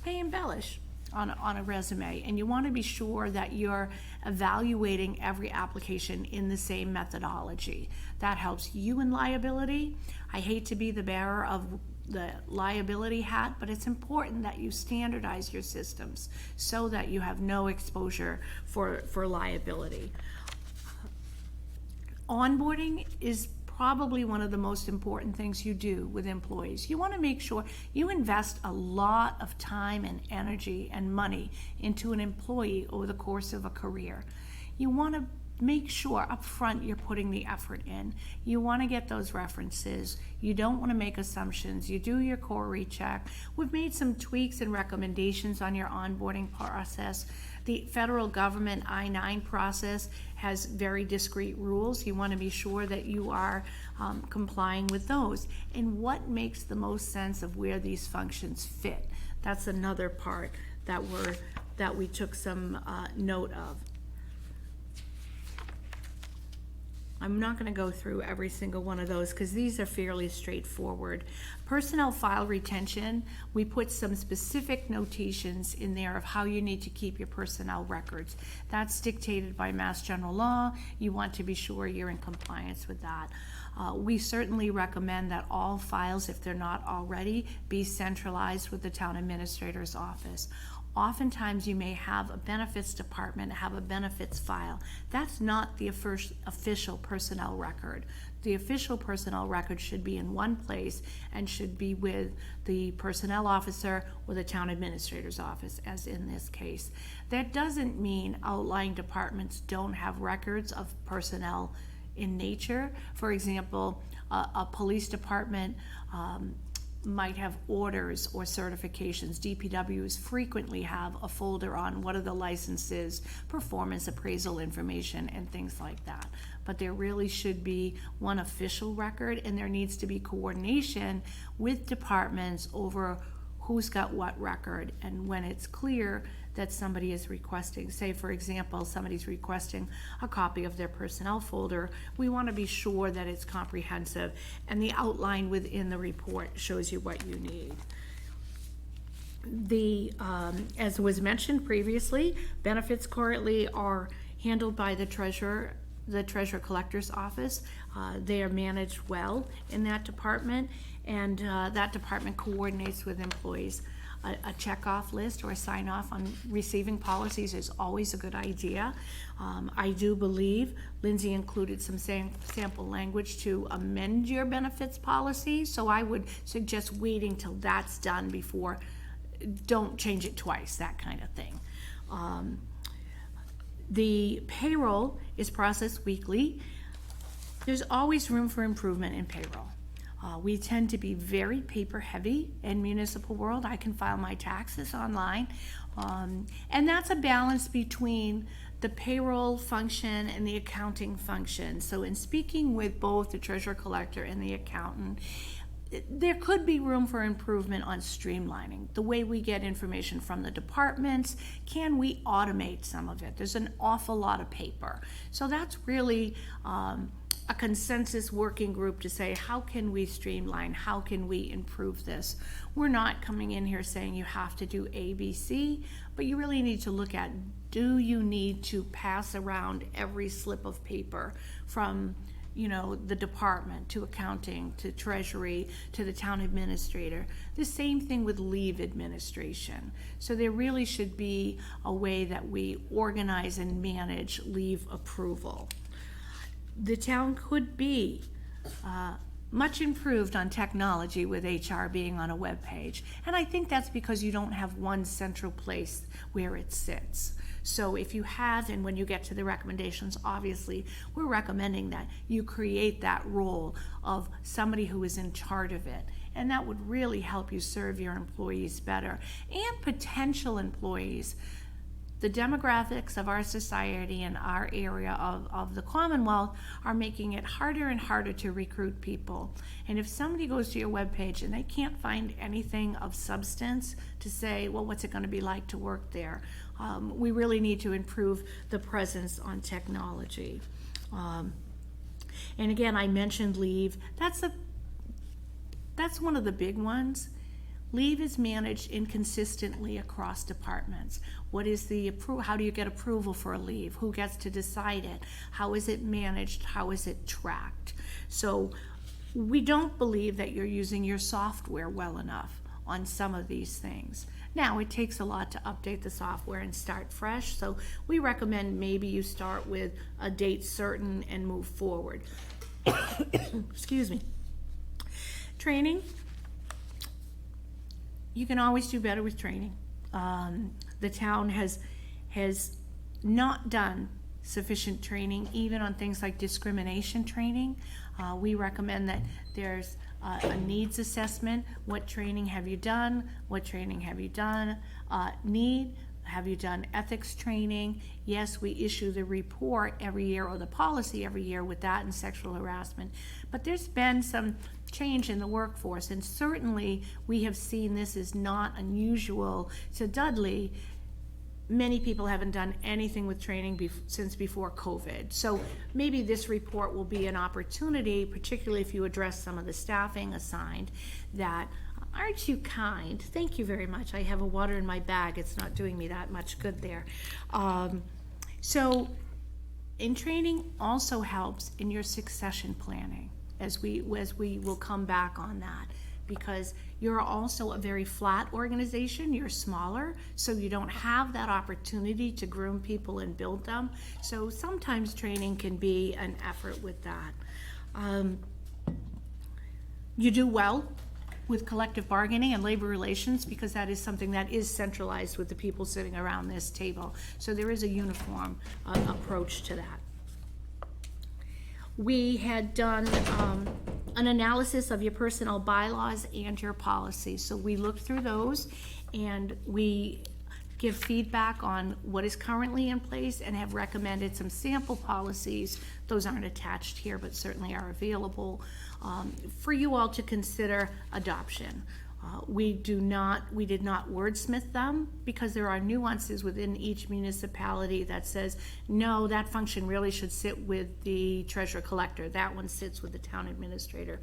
may embellish on a resume, and you want to be sure that you're evaluating every application in the same methodology. That helps you in liability. I hate to be the bearer of the liability hat, but it's important that you standardize your systems so that you have no exposure for liability. Onboarding is probably one of the most important things you do with employees. You want to make sure you invest a lot of time and energy and money into an employee over the course of a career. You want to make sure up front you're putting the effort in. You want to get those references. You don't want to make assumptions. You do your core recheck. We've made some tweaks and recommendations on your onboarding process. The federal government I-9 process has very discrete rules. You want to be sure that you are complying with those. And what makes the most sense of where these functions fit? That's another part that we took some note of. I'm not going to go through every single one of those because these are fairly straightforward. Personnel file retention, we put some specific notations in there of how you need to keep your personnel records. That's dictated by Mass General Law. You want to be sure you're in compliance with that. We certainly recommend that all files, if they're not already, be centralized with the town administrator's office. Oftentimes you may have a benefits department have a benefits file. That's not the official personnel record. The official personnel record should be in one place and should be with the personnel officer or the town administrator's office, as in this case. That doesn't mean outlying departments don't have records of personnel in nature. For example, a police department might have orders or certifications. DPWs frequently have a folder on what are the licenses, performance appraisal information, and things like that. But there really should be one official record, and there needs to be coordination with departments over who's got what record. And when it's clear that somebody is requesting, say for example, somebody's requesting a copy of their personnel folder, we want to be sure that it's comprehensive and the outline within the report shows you what you need. As was mentioned previously, benefits currently are handled by the treasurer collector's office. They are managed well in that department, and that department coordinates with employees. A checkoff list or a sign off on receiving policies is always a good idea. I do believe Lindsay included some sample language to amend your benefits policy, so I would suggest waiting till that's done before, don't change it twice, that kind of thing. The payroll is processed weekly. There's always room for improvement in payroll. We tend to be very paper heavy in municipal world. I can file my taxes online. And that's a balance between the payroll function and the accounting function. So in speaking with both the treasurer collector and the accountant, there could be room for improvement on streamlining the way we get information from the departments. Can we automate some of it? There's an awful lot of paper. So that's really a consensus working group to say, how can we streamline? How can we improve this? We're not coming in here saying you have to do A, B, C, but you really need to look at, do you need to pass around every slip of paper from the department to accounting to treasury to the town administrator? The same thing with leave administration. So there really should be a way that we organize and manage leave approval. The town could be much improved on technology with HR being on a web page. And I think that's because you don't have one central place where it sits. So if you have, and when you get to the recommendations, obviously, we're recommending that you create that role of somebody who is in charge of it. And that would really help you serve your employees better and potential employees. The demographics of our society and our area of the Commonwealth are making it harder and harder to recruit people. And if somebody goes to your webpage and they can't find anything of substance to say, well, what's it going to be like to work there? We really need to improve the presence on technology. And again, I mentioned leave. That's one of the big ones. Leave is managed inconsistently across departments. What is the how do you get approval for a leave? Who gets to decide it? How is it managed? How is it tracked? So we don't believe that you're using your software well enough on some of these things. Now, it takes a lot to update the software and start fresh, so we recommend maybe you start with a date certain and move forward. Excuse me. Training. You can always do better with training. The town has not done sufficient training, even on things like discrimination training. We recommend that there's a needs assessment. What training have you done? What training have you done? Have you done ethics training? Yes, we issue the report every year, or the policy every year with that and sexual harassment. But there's been some change in the workforce, and certainly we have seen this is not unusual to Dudley. Many people haven't done anything with training since before COVID. So maybe this report will be an opportunity, particularly if you address some of the staffing assigned, that aren't you kind? Thank you very much. I have a water in my bag. It's not doing me that much good there. So in training also helps in your succession planning, as we will come back on that, because you're also a very flat organization. You're smaller, so you don't have that opportunity to groom people and build them. So sometimes training can be an effort with that. You do well with collective bargaining and labor relations, because that is something that is centralized with the people sitting around this table. So there is a uniform approach to that. We had done an analysis of your personnel bylaws and your policies. So we looked through those, and we give feedback on what is currently in place and have recommended some sample policies. Those aren't attached here, but certainly are available for you all to consider adoption. We did not wordsmith them, because there are nuances within each municipality that says, no, that function really should sit with the treasurer collector. That one sits with the town administrator.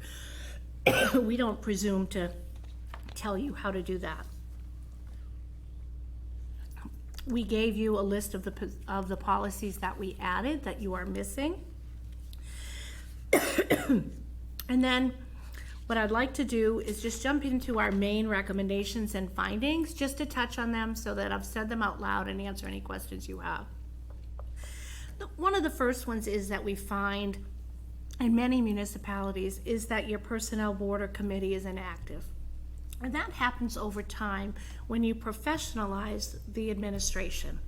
We don't presume to tell you how to do that. We gave you a list of the policies that we added that you are missing. And then what I'd like to do is just jump into our main recommendations and findings, just to touch on them so that I've said them out loud and answer any questions you have. One of the first ones is that we find in many municipalities is that your personnel board or committee is inactive. And that happens over time when you professionalize the administration.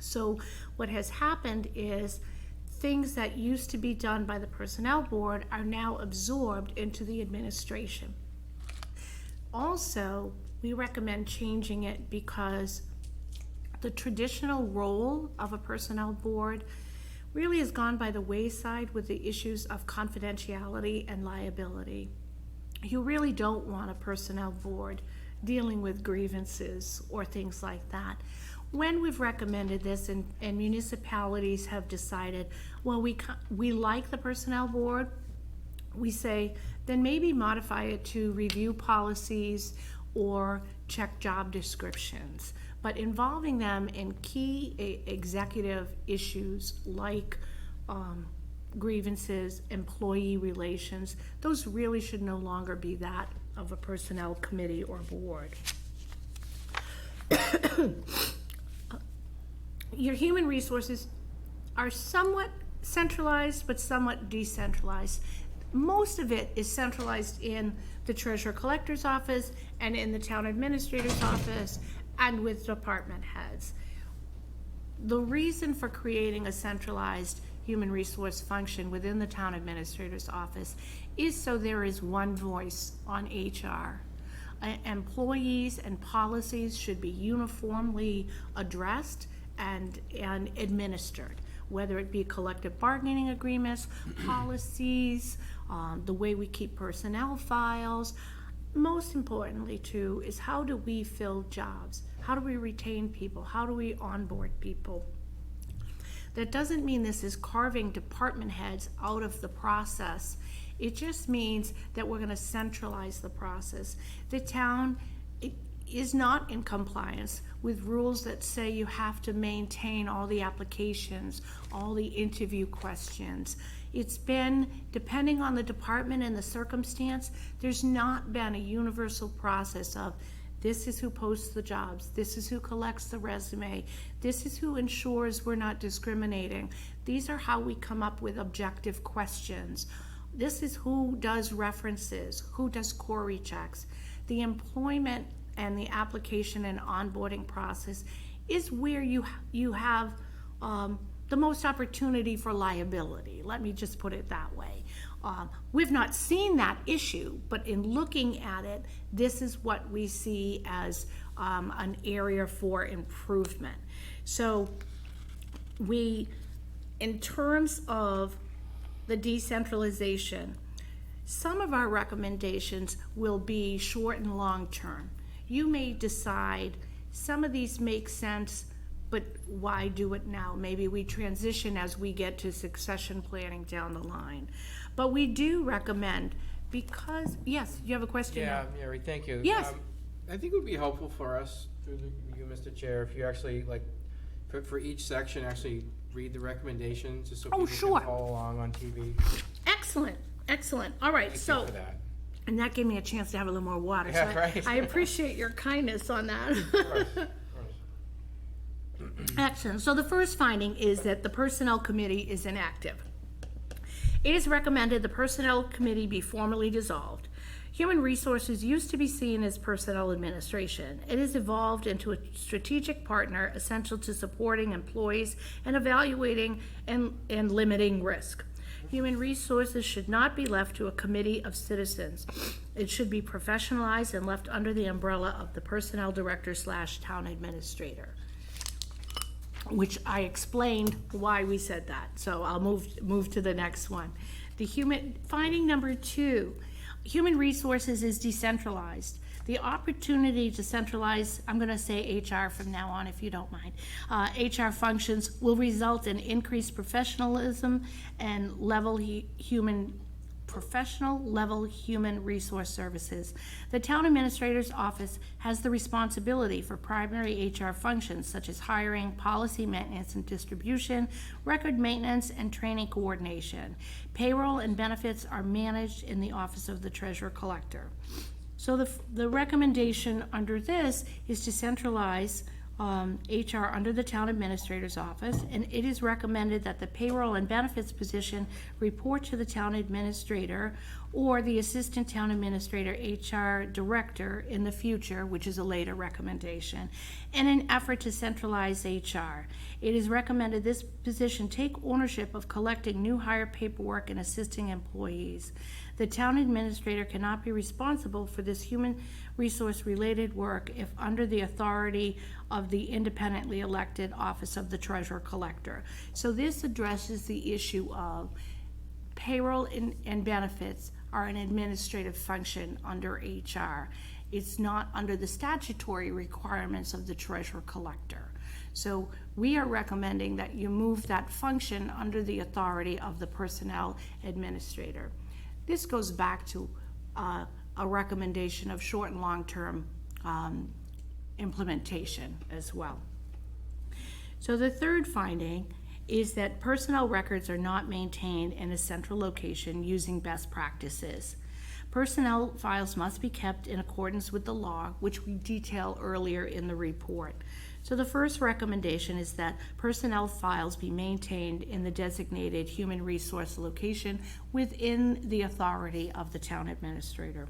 So what has happened is things that used to be done by the personnel board are now absorbed into the administration. Also, we recommend changing it because the traditional role of a personnel board really has gone by the wayside with the issues of confidentiality and liability. You really don't want a personnel board dealing with grievances or things like that. When we've recommended this and municipalities have decided, well, we like the personnel board, we say, then maybe modify it to review policies or check job descriptions. But involving them in key executive issues like grievances, employee relations, those really should no longer be that of a personnel committee or board. Your human resources are somewhat centralized, but somewhat decentralized. most of it is centralized in the treasurer collector's office and in the town administrator's office and with department heads. The reason for creating a centralized human resource function within the town administrator's office is so there is one voice on HR. Employees and policies should be uniformly addressed and administered, whether it be collective bargaining agreements, policies, the way we keep personnel files. Most importantly too is how do we fill jobs? How do we retain people? How do we onboard people? That doesn't mean this is carving department heads out of the process. It just means that we're gonna centralize the process. The town is not in compliance with rules that say you have to maintain all the applications, all the interview questions. It's been, depending on the department and the circumstance, there's not been a universal process of this is who posts the jobs, this is who collects the resume, this is who ensures we're not discriminating. These are how we come up with objective questions. This is who does references, who does query checks. The employment and the application and onboarding process is where you have the most opportunity for liability. Let me just put it that way. We've not seen that issue, but in looking at it, this is what we see as an area for improvement. So in terms of the decentralization, some of our recommendations will be short and long term. You may decide some of these make sense, but why do it now? Maybe we transition as we get to succession planning down the line. But we do recommend, because, yes, you have a question? Yeah, Mary, thank you. Yes. I think it would be helpful for us, through you, Mr. Chair, if you actually, like, for each section, actually read the recommendations, just so people sure. can follow along on TV. Excellent, excellent. All right, Thank so. you for that. And that gave me a chance to have a little more water. Yeah, So right. I appreciate your kindness on that. Of course. Excellent. So the first finding is that the Personnel Committee is inactive. It is recommended the Personnel Committee be formally dissolved. Human Resources used to be seen as Personnel Administration. It has evolved into a strategic partner essential to supporting employees and evaluating and limiting risk. Human Resources should not be left to a committee of citizens. It should be professionalized and left under the umbrella of the Personnel Director / Town Administrator, which I explained why we said that. So I'll move to the next one. Finding number 2, Human Resources is decentralized. The opportunity to centralize, I'm gonna say HR from now on if you don't mind, HR functions will result in increased professionalism and professional level human resource services. The town administrator's office has the responsibility for primary HR functions such as hiring, policy maintenance and distribution, record maintenance, and training coordination. Payroll and benefits are managed in the office of the treasurer collector. So the recommendation under this is to centralize HR under the town administrator's office, and it is recommended that the payroll and benefits position report to the town administrator or the assistant town administrator HR director in the future, which is a later recommendation, in an effort to centralize HR. It is recommended this position take ownership of collecting new hire paperwork and assisting employees. The town administrator cannot be responsible for this human resource related work if under the authority of the independently elected office of the treasurer collector. So this addresses the issue of payroll and benefits are an administrative function under HR. It's not under the statutory requirements of the treasurer collector. So we are recommending that you move that function under the authority of the personnel administrator. This goes back to a recommendation of short and long-term implementation as well. So the third finding is that personnel records are not maintained in a central location using best practices. Personnel files must be kept in accordance with the law, which we detail earlier in the report. So the first recommendation is that personnel files be maintained in the designated human resource location within the authority of the town administrator.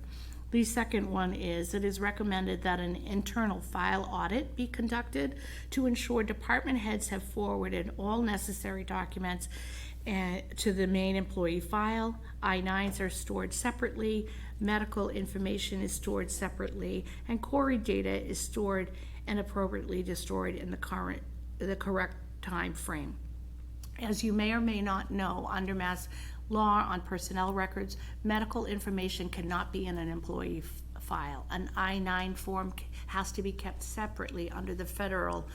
The second one is, it is recommended that an internal file audit be conducted to ensure department heads have forwarded all necessary documents to the main employee file. I-9s are stored separately, medical information is stored separately, and Corey data is stored and appropriately destroyed in the correct time frame. As you may or may not know, under Mass law on personnel records, medical information cannot be in an employee file. An I-9 form has to be kept separately under the federal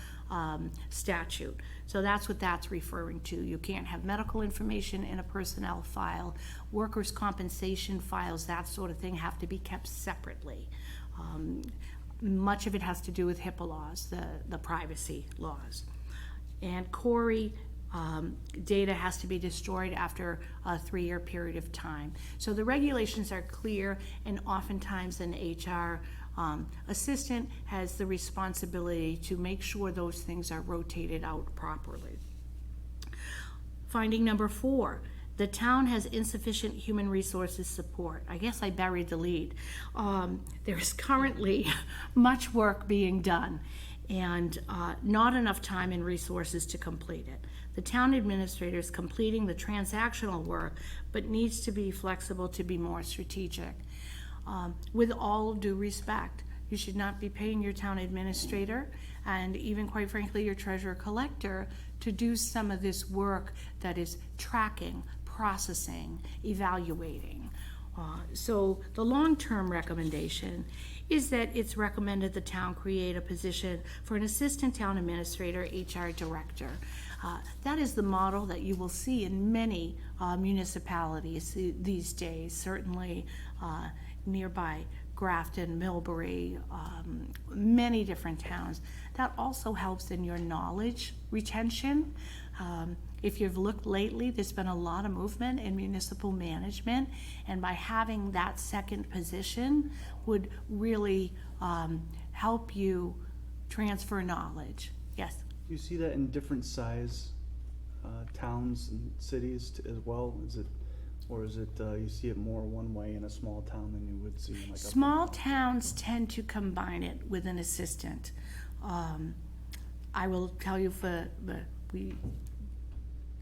statute. So that's what that's referring to. You can't have medical information in a personnel file. Workers' compensation files, that sort of thing, have to be kept separately. Much of it has to do with HIPAA laws, the privacy laws. And Corey data has to be destroyed after a 3-year period of time. So the regulations are clear, and oftentimes an HR assistant has the responsibility to make sure those things are rotated out properly. Finding number 4, the town has insufficient human resources support. I guess I buried the lead. There is currently much work being done and not enough time and resources to complete it. The town administrator is completing the transactional work, but needs to be flexible to be more strategic. With all due respect, you should not be paying your town administrator and even, quite frankly, your treasurer collector to do some of this work that is tracking, processing, evaluating. So the long-term recommendation is that it's recommended the town create a position for an assistant town administrator, HR director. That is the model that you will see in many municipalities these days, certainly nearby Grafton, Millbury, many different towns. That also helps in your knowledge retention. If you've looked lately, there's been a lot of movement in municipal management, and by having that second position would really help you transfer knowledge. Yes? Do you see that in different size towns and cities as well? Or is it you see it more one way in a small town than you would see in like a Small towns tend to combine it with an assistant. I will tell you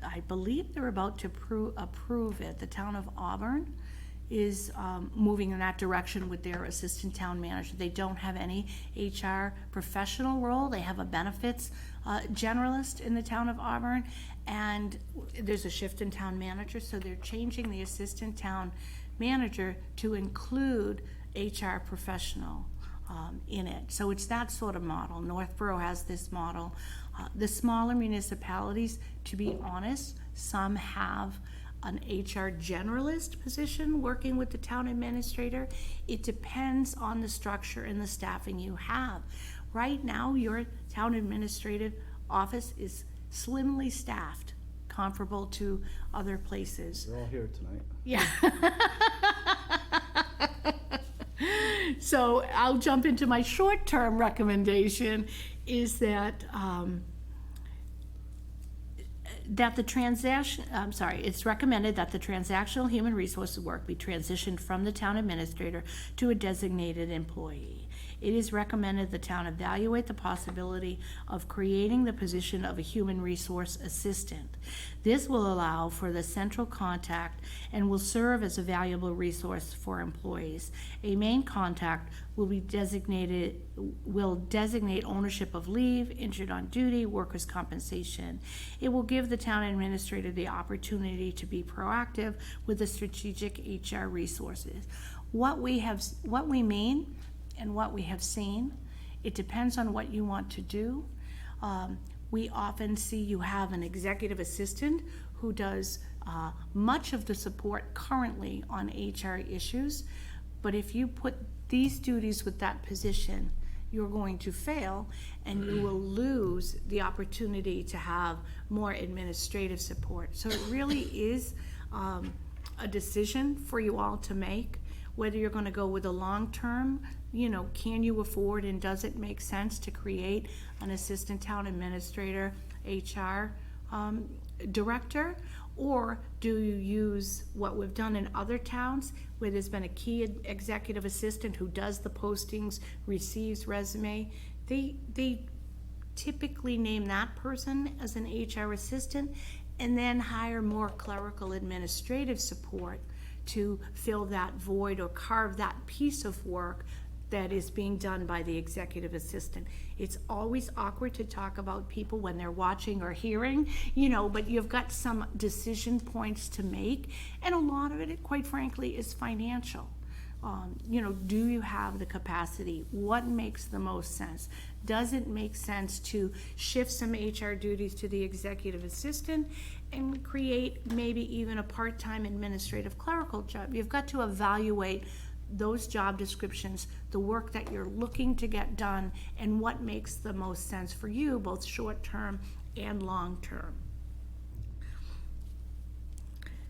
I believe they're about to approve it. The town of Auburn is moving in that direction with their assistant town manager. They don't have any HR professional role. They have a benefits generalist in the town of Auburn, and there's a shift in town manager, so they're changing the assistant town manager to include HR professional in it. So it's that sort of model. Northborough has this model. The smaller municipalities, to be honest, some have an HR generalist position working with the town administrator. It depends on the structure and the staffing you have. Right now, your town administrative office is slimly staffed, comparable to other places. They're all here tonight. Yeah. So I'll jump into my short-term recommendation is that it's recommended that the transactional human resources work be transitioned from the town administrator to a designated employee. It is recommended the town evaluate the possibility of creating the position of a human resource assistant. This will allow for the central contact and will serve as a valuable resource for employees. A main contact will designate ownership of leave, injured on duty, workers' compensation. It will give the town administrator the opportunity to be proactive with the strategic HR resources. What we mean and what we have seen, it depends on what you want to do. We often see you have an executive assistant who does much of the support currently on HR issues, but if you put these duties with that position, you're going to fail and you will lose the opportunity to have more administrative support. So it really is a decision for you all to make. whether you're gonna go with a long-term, can you afford and does it make sense to create an assistant town administrator, HR director? Or do you use what we've done in other towns where there's been a key executive assistant who does the postings, receives resume? They typically name that person as an HR assistant and then hire more clerical administrative support to fill that void or carve that piece of work that is being done by the executive assistant. It's always awkward to talk about people when they're watching or hearing, but you've got some decision points to make, and a lot of it, quite frankly, is financial. Do you have the capacity? What makes the most sense? Does it make sense to shift some HR duties to the executive assistant and create maybe even a part-time administrative clerical job? You've got to evaluate those job descriptions, the work that you're looking to get done, and what makes the most sense for you, both short-term and long-term.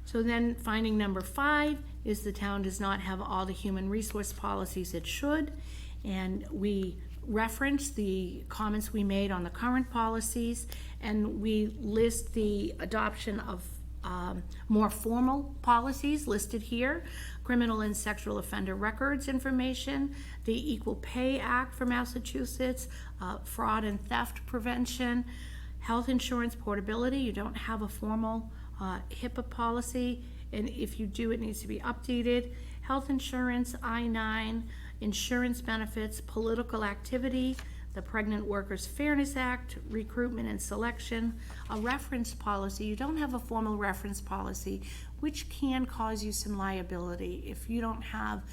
So then finding number 5 is the town does not have all the human resource policies it should, and we reference the comments we made on the current policies, and we list the adoption of more formal policies listed here: criminal and sexual offender records information, the Equal Pay Act for Massachusetts, fraud and theft prevention, health insurance portability. You don't have a formal HIPAA policy, and if you do, it needs to be updated. Health insurance, I-9, insurance benefits, political activity, the Pregnant Workers Fairness Act, recruitment and selection, a reference policy. You don't have a formal reference policy, which can cause you some liability. If you don't have,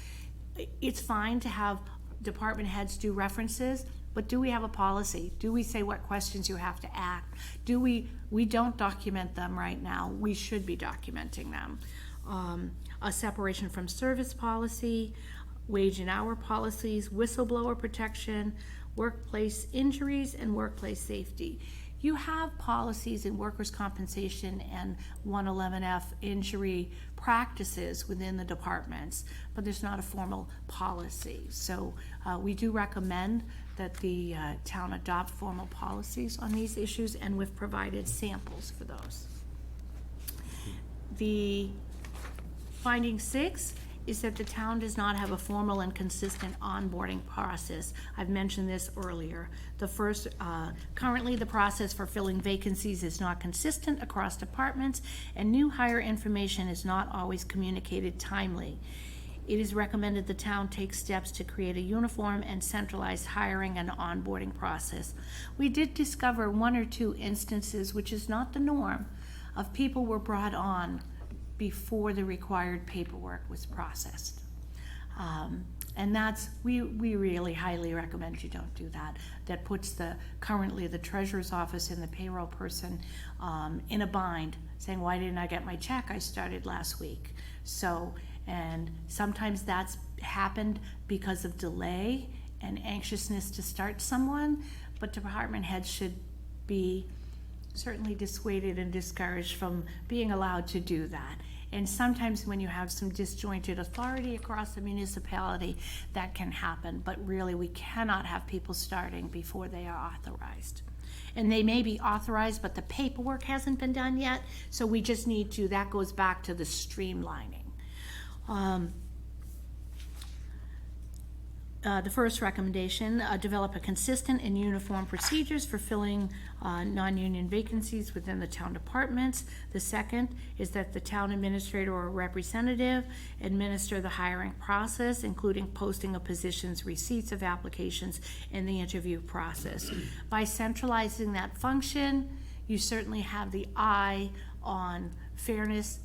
it's fine to have department heads do references, but do we have a policy? Do we say what questions you have to ask? We don't document them right now. We should be documenting them. A separation from service policy, wage and hour policies, whistleblower protection, workplace injuries, and workplace safety. You have policies in workers' compensation and 111F injury practices within the departments, but there's not a formal policy. So we do recommend that the town adopt formal policies on these issues, and we've provided samples for those. The finding 6 is that the town does not have a formal and consistent onboarding process. I've mentioned this earlier. Currently the process for filling vacancies is not consistent across departments, and new hire information is not always communicated timely. It is recommended the town take steps to create a uniform and centralized hiring and onboarding process. We did discover 1 or 2 instances, which is not the norm, of people were brought on before the required paperwork was processed. And that's, we really highly recommend you don't do that. That puts currently the treasurer's office and the payroll person in a bind, saying, why didn't I get my check? I started last week. So, and sometimes that's happened because of delay and anxiousness to start someone, but department heads should be certainly dissuaded and discouraged from being allowed to do that. And sometimes when you have some disjointed authority across the municipality, that can happen, but really we cannot have people starting before they are authorized. And they may be authorized, but the paperwork hasn't been done yet, so we just need to, that goes back to the streamlining. The first recommendation, develop a consistent and uniform procedures for filling non-union vacancies within the town departments. The second is that the town administrator or representative administer the hiring process, including posting of positions, receipts of applications, and the interview process. By centralizing that function, you certainly have the eye on fairness,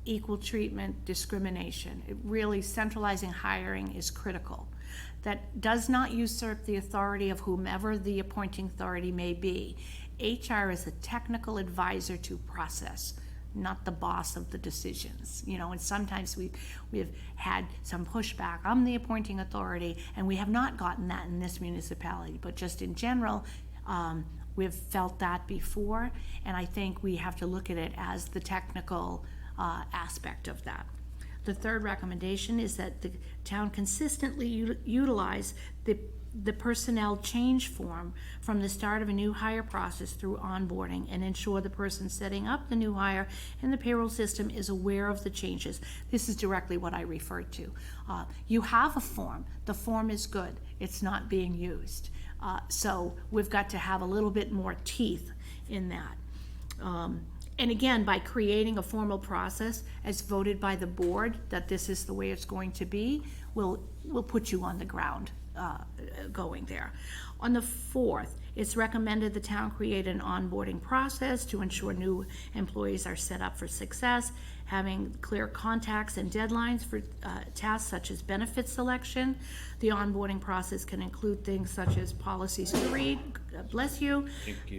equal treatment, discrimination. It really, centralizing hiring is critical. That does not usurp the authority of whomever the appointing authority may be. HR is a technical advisor to process, not the boss of the decisions. And sometimes we've had some pushback. I'm the appointing authority, and we have not gotten that in this municipality, but just in general, we've felt that before, and I think we have to look at it as the technical aspect of that. The third recommendation is that the town consistently utilize the personnel change form from the start of a new hire process through onboarding, and ensure the person setting up the new hire in the payroll system is aware of the changes. This is directly what I referred to. You have a form. The form is good. It's not being used. So we've got to have a little bit more teeth in that. And again, by creating a formal process as voted by the board, that this is the way it's going to be, will put you on the ground going there. On the 4th, it's recommended the town create an onboarding process to ensure new employees are set up for success, having clear contacts and deadlines for tasks such as benefit selection. The onboarding process can include things such as policies to read, bless you,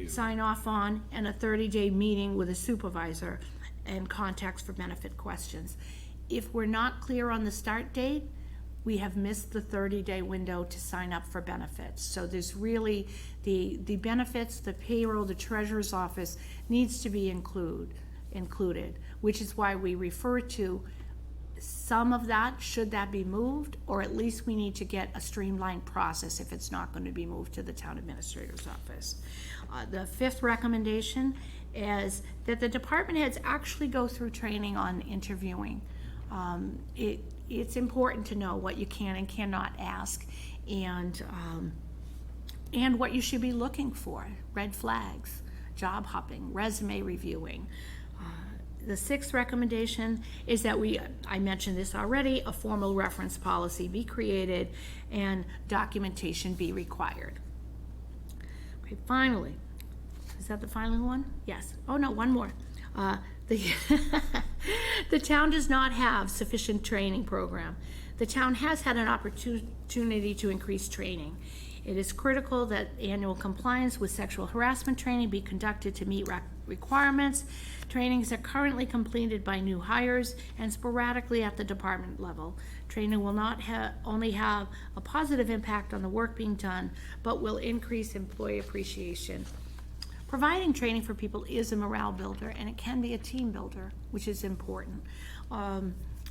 sign off on, and a 30-day meeting with a supervisor and contacts for benefit questions. If we're not clear on the start date, we have missed the 30-day window to sign up for benefits. So there's really, the benefits, the payroll, the treasurer's office needs to be included, which is why we refer to some of that, should that be moved, or at least we need to get a streamlined process if it's not going to be moved to the town administrator's office. The 5th recommendation is that the department heads actually go through training on interviewing. It's important to know what you can and cannot ask, and what you should be looking for, red flags, job hopping, resume reviewing. The 6th recommendation is that I mentioned this already, a formal reference policy be created and documentation be required. Okay, finally, is that the final one? Yes. Oh no, one more. The town does not have sufficient training program. The town has had an opportunity to increase training. It is critical that annual compliance with sexual harassment training be conducted to meet requirements. Trainings are currently completed by new hires and sporadically at the department level. Training will not only have a positive impact on the work being done, but will increase employee appreciation. Providing training for people is a morale builder, and it can be a team builder, which is important.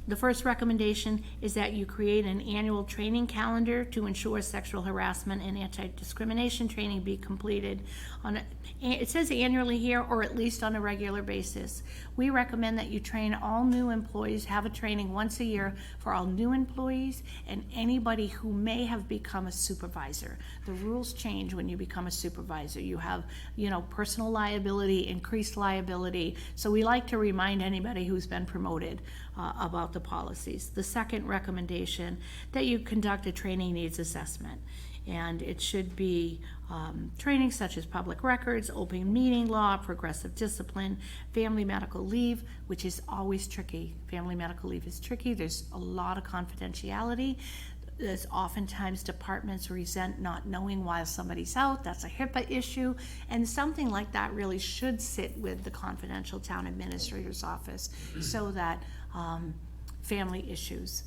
The first recommendation is that you create an annual training calendar to ensure sexual harassment and anti-discrimination training be completed it says annually here, or at least on a regular basis. We recommend that you train all new employees, have a training once a year for all new employees and anybody who may have become a supervisor. The rules change when you become a supervisor. You have, personal liability, increased liability. So we like to remind anybody who's been promoted about the policies. The second recommendation, that you conduct a training needs assessment. And it should be training such as public records, open meeting law, progressive discipline, family medical leave, which is always tricky. Family medical leave is tricky. There's a lot of confidentiality. There's oftentimes departments resent not knowing why somebody's out. That's a HIPAA issue. And something like that really should sit with the confidential town administrator's office so that family issues.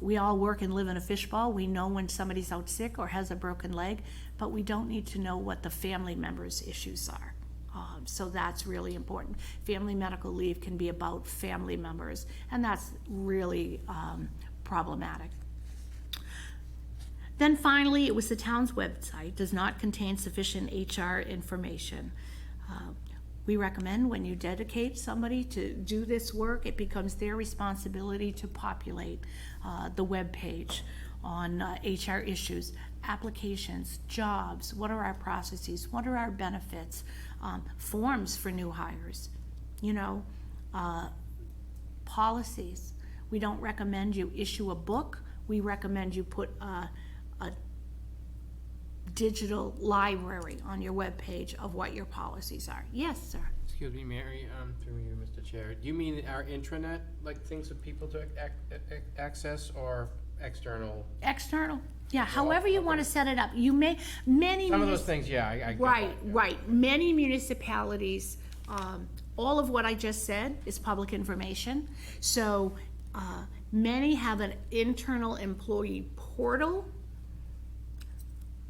We all work and live in a fishbowl. We know when somebody's out sick or has a broken leg, but we don't need to know what the family members' issues are. So that's really important. Family medical leave can be about family members, and that's really problematic. Then finally, it was the town's website does not contain sufficient HR information. We recommend when you dedicate somebody to do this work, it becomes their responsibility to populate the web page on HR issues, applications, jobs, what are our processes, what are our benefits, forms for new hires, policies. We don't recommend you issue a book. We recommend you put a digital library on your webpage of what your policies are. Yes, sir. Excuse me, Mary, through you, Mr. Chair. Do you mean our intranet, like things for people to access, or external? External. Yeah, however you want to set it up. You may, Some of those things, yeah, I get Right, that, yeah. right. Many municipalities, all of what I just said is public information. So many have an internal employee portal.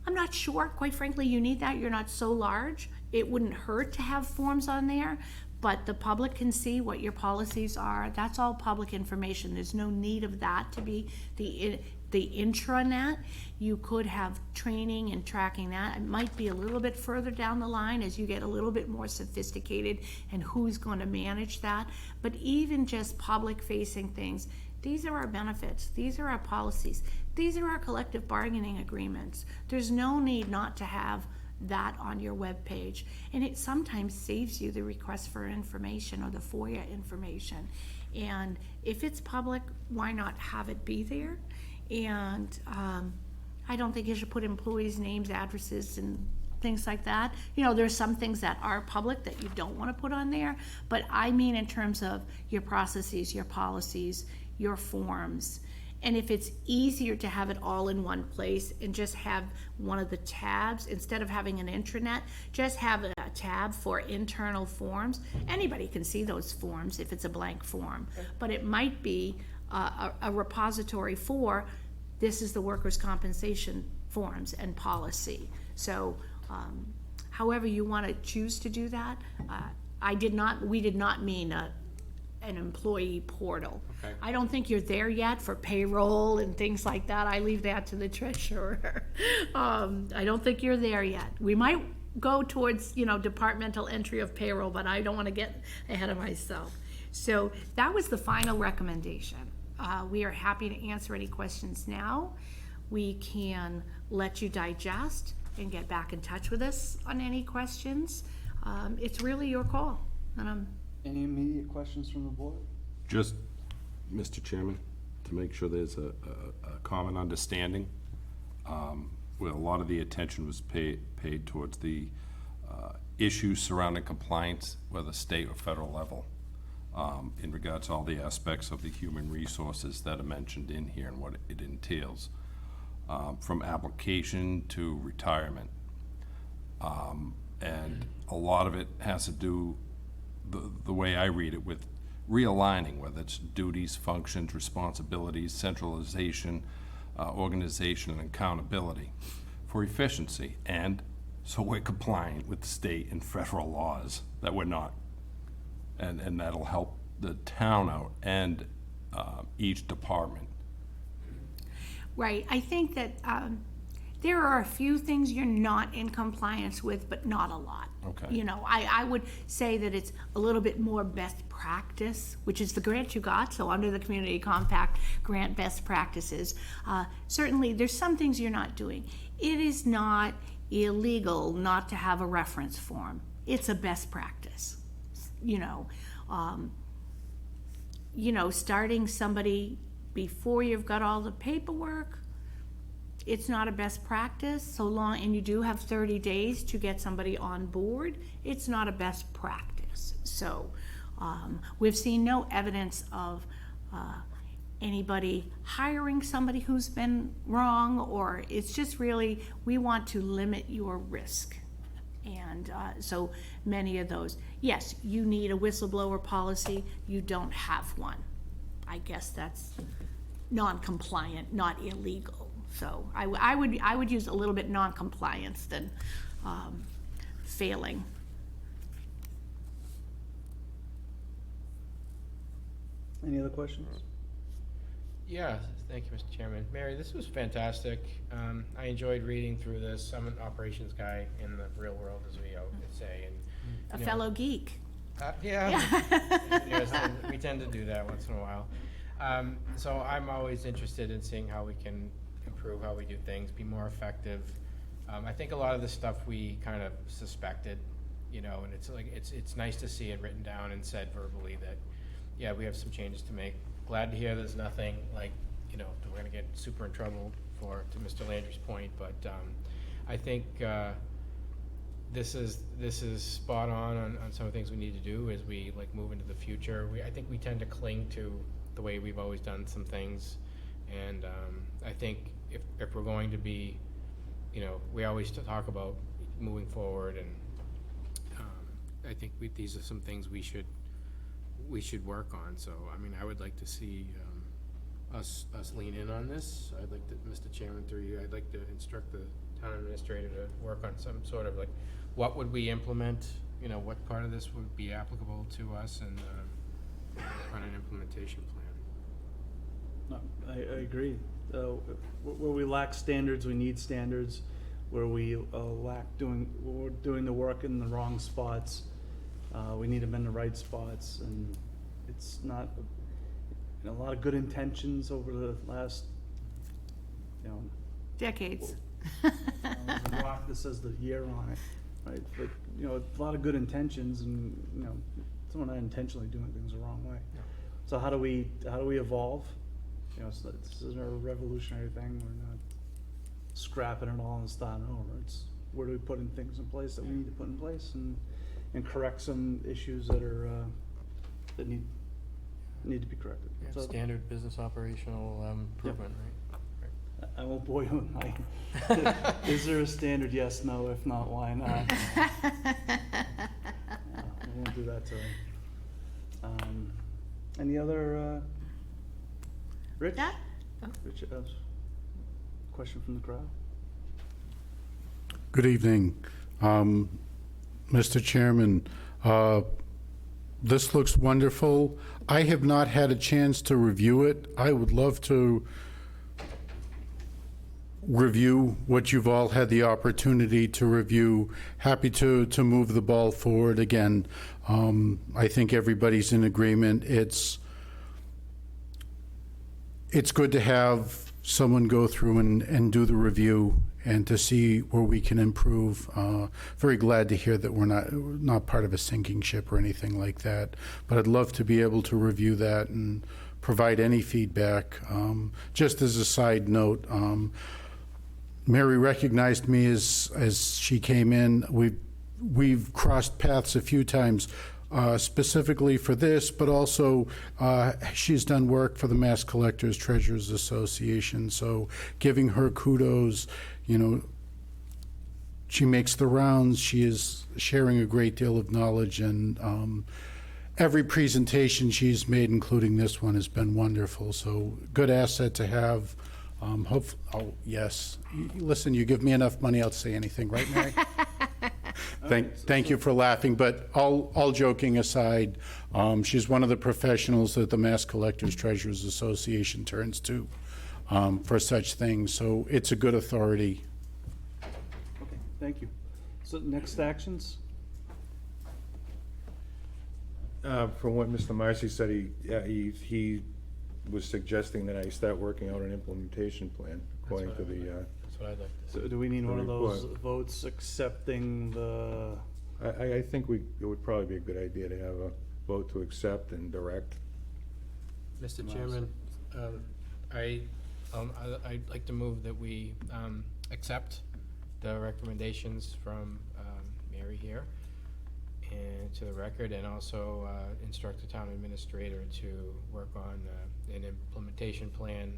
I'm not sure, quite frankly, you need that. You're not so large. It wouldn't hurt to have forms on there, but the public can see what your policies are. That's all public information. There's no need of that to be the intranet. You could have training and tracking that. It might be a little bit further down the line as you get a little bit more sophisticated and who's going to manage that. But even just public-facing things, these are our benefits. These are our policies. These are our collective bargaining agreements. There's no need not to have that on your webpage. And it sometimes saves you the request for information or the FOIA information. And if it's public, why not have it be there? And I don't think you should put employees' names, addresses, and things like that. You know, there's some things that are public that you don't want to put on there, but I mean in terms of your processes, your policies, your forms. And if it's easier to have it all in one place and just have one of the tabs, instead of having an intranet, just have a tab for internal forms. Anybody can see those forms if it's a blank form, but it might be a repository for, this is the workers' compensation forms and policy. So however you want to choose to do that, we did not mean an employee portal. Okay. I don't think you're there yet for payroll and things like that. I leave that to the treasurer. I don't think you're there yet. We might go towards, departmental entry of payroll, but I don't want to get ahead of myself. So that was the final recommendation. We are happy to answer any questions now. We can let you digest and get back in touch with us on any questions. It's really your call. And Any immediate questions from the board? Just, Mr. Chairman, to make sure there's a common understanding, where a lot of the attention was paid towards the issues surrounding compliance, whether state or federal level, in regards to all the aspects of the human resources that are mentioned in here and what it entails, from application to retirement. And a lot of it has to do, the way I read it, with realigning, whether it's duties, functions, responsibilities, centralization, organization, and accountability for efficiency. And so we're compliant with state and federal laws that we're not. And that'll help the town out and each department. right, I think that there are a few things you're not in compliance with, but not a lot. Okay. I would say that it's a little bit more best practice, which is the grant you got, so under the Community Compact grant best practices. Certainly, there's some things you're not doing. It is not illegal not to have a reference form. It's a best practice. Starting somebody before you've got all the paperwork, it's not a best practice, so long, and you do have 30 days to get somebody on board, it's not a best practice. So we've seen no evidence of anybody hiring somebody who's been wrong, or it's just really, we want to limit your risk. And so many of those, yes, you need a whistleblower policy, you don't have one. I guess that's non-compliant, not illegal. So I would use a little bit non-compliance than failing. Any other questions? Yeah, thank you, Mr. Chairman. Mary, this was fantastic. I enjoyed reading through this. I'm an operations guy in the real world, as we would say, and A fellow geek. yeah. Yes, and we tend to do that once in a while. So I'm always interested in seeing how we can improve how we do things, be more effective. I think a lot of the stuff we kind of suspected, and it's nice to see it written down and said verbally that, yeah, we have some changes to make. Glad to hear there's nothing like, we're gonna get super in trouble to Mr. Landry's point, but I think this is spot on some of the things we need to do as we move into the future. I think we tend to cling to the way we've always done some things, and I think if we're going to be, we always talk about moving forward, and I think these are some things we should work on. So I would like to see us lean in on this. I'd like to, Mr. Chairman, through you, I'd like to instruct the town administrator to work on some sort of like, what would we implement? You know, what part of this would be applicable to us, and on an implementation plan. No, I agree. Where we lack standards, we need standards. Where we we're doing the work in the wrong spots, we need them in the right spots, and it's not, a lot of good intentions over the last, Decades. there's a rock that says the year on it, right? But, a lot of good intentions, and, someone not intentionally doing things the wrong way. Yeah. So how do we evolve? This isn't a revolutionary thing. We're not scrapping it all and starting over. It's where do we put in things in place that we need to put in place, and correct some issues that are that need to be corrected. Yeah, So standard business operational improvement, right? I won't bore you with my. Is there a standard? Yes, no. If not, why not? We won't do that today. Any other? Rich? Yeah? Rich, question from the crowd. Good evening. Mr. Chairman, this looks wonderful. I have not had a chance to review it. I would love to review what you've all had the opportunity to review. Happy to move the ball forward again. I think everybody's in agreement. It's good to have someone go through and do the review and to see where we can improve. Very glad to hear that we're not part of a sinking ship or anything like that. But I'd love to be able to review that and provide any feedback. Just as a side note, Mary recognized me as she came in. We've crossed paths a few times, specifically for this, but also she's done work for the Mass Collectors Treasurers Association. So giving her kudos, she makes the rounds. She is sharing a great deal of knowledge, and every presentation she's made, including this one, has been wonderful. So good asset to have. Yes. Listen, you give me enough money, I'll say anything, right, Mary? Thank you for laughing, but all joking aside, she's one of the professionals that the Mass Collectors Treasurers Association turns to for such things, so it's a good authority. Okay, thank you. So next actions? From what Mr. Marcy said, he was suggesting that I start working out an implementation plan according to the, That's what I'd like to see. So do we need one of those report. votes accepting the? I think it would probably be a good idea to have a vote to accept and direct. Mr. Chairman, I'd like to move that we accept the recommendations from Mary here and to the record, and also instruct the town administrator to work on an implementation plan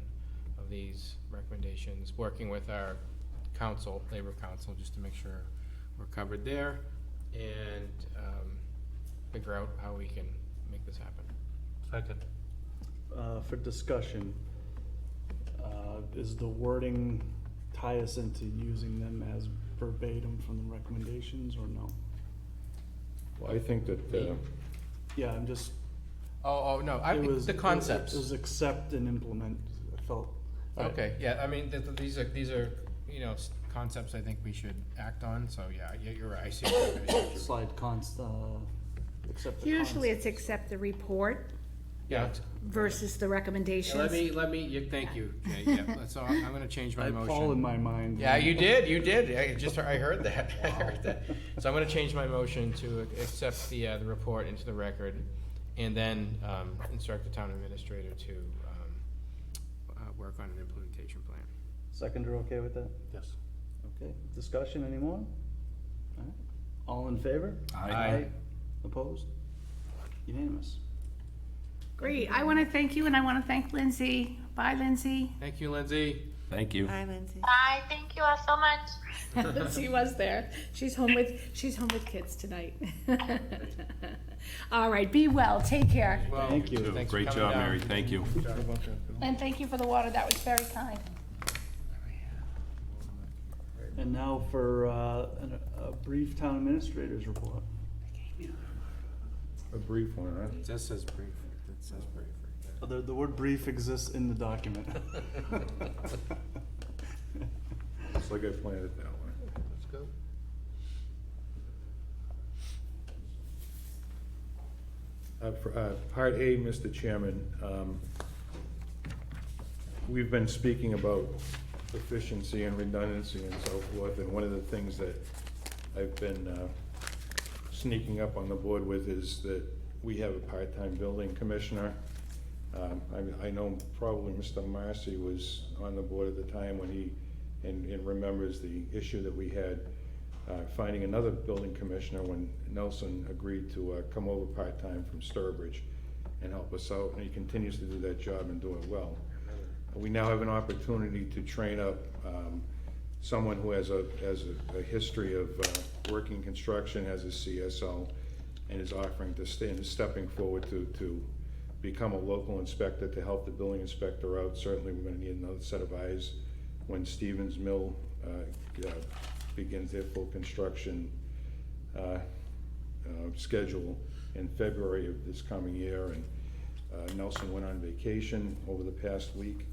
of these recommendations, working with our council, Labor Council, just to make sure we're covered there, and figure out how we can make this happen. Second. For discussion, is the wording tie us into using them as verbatim from the recommendations, or no? Well, I think that, Yeah, I'm just. Oh, no, It was the concepts. It was accept and implement. I felt. Okay, yeah, I mean, these are, concepts I think we should act on, so yeah, you're right, I see. Slide accept the Usually concepts. it's accept the report Yeah, versus the recommendations. let me, thank you, Jay, yeah, that's all, I'm gonna change my I motion. Paul in my mind. Yeah, you did, I heard that, So I'm gonna change my motion to accept the report into the record, and then, instruct the town administrator to, work on an implementation plan. Seconder, okay with that? Yes. Okay, discussion anymore? All right. All in favor? Aye. Opposed? Unanimous. Great, I want to thank you, and I want to thank Lindsay. Bye, Lindsay. Thank you, Lindsay. Thank you. Bye, Lindsay. Bye, thank you all so much. She was there. She's home with kids tonight. All right, be well, take care. Well, Thank you. thanks for Great coming job, down. Mary, thank you. And thank you for the water, that was very kind. And now for a brief town administrator's report. A brief one, huh? It just says brief. It says brief right there. The word brief exists in the document. It's like I planned it that way. Let's go. Part A, Mr. Chairman, we've been speaking about efficiency and redundancy and so forth, and one of the things that I've been sneaking up on the board with is that we have a part-time building commissioner. I know probably Mr. Marcy was on the board at the time when he, and remembers the issue that we had finding another building commissioner when Nelson agreed to come over part-time from Sturbridge and help us out, and he continues to do that job and do it well. We now have an opportunity to train up someone who has a history of working construction, has a CSO, and is offering to stepping forward to become a local inspector to help the building inspector out. Certainly, we're gonna need another set of eyes when Stevens Mill begins their full construction schedule in February of this coming year. And Nelson went on vacation over the past week.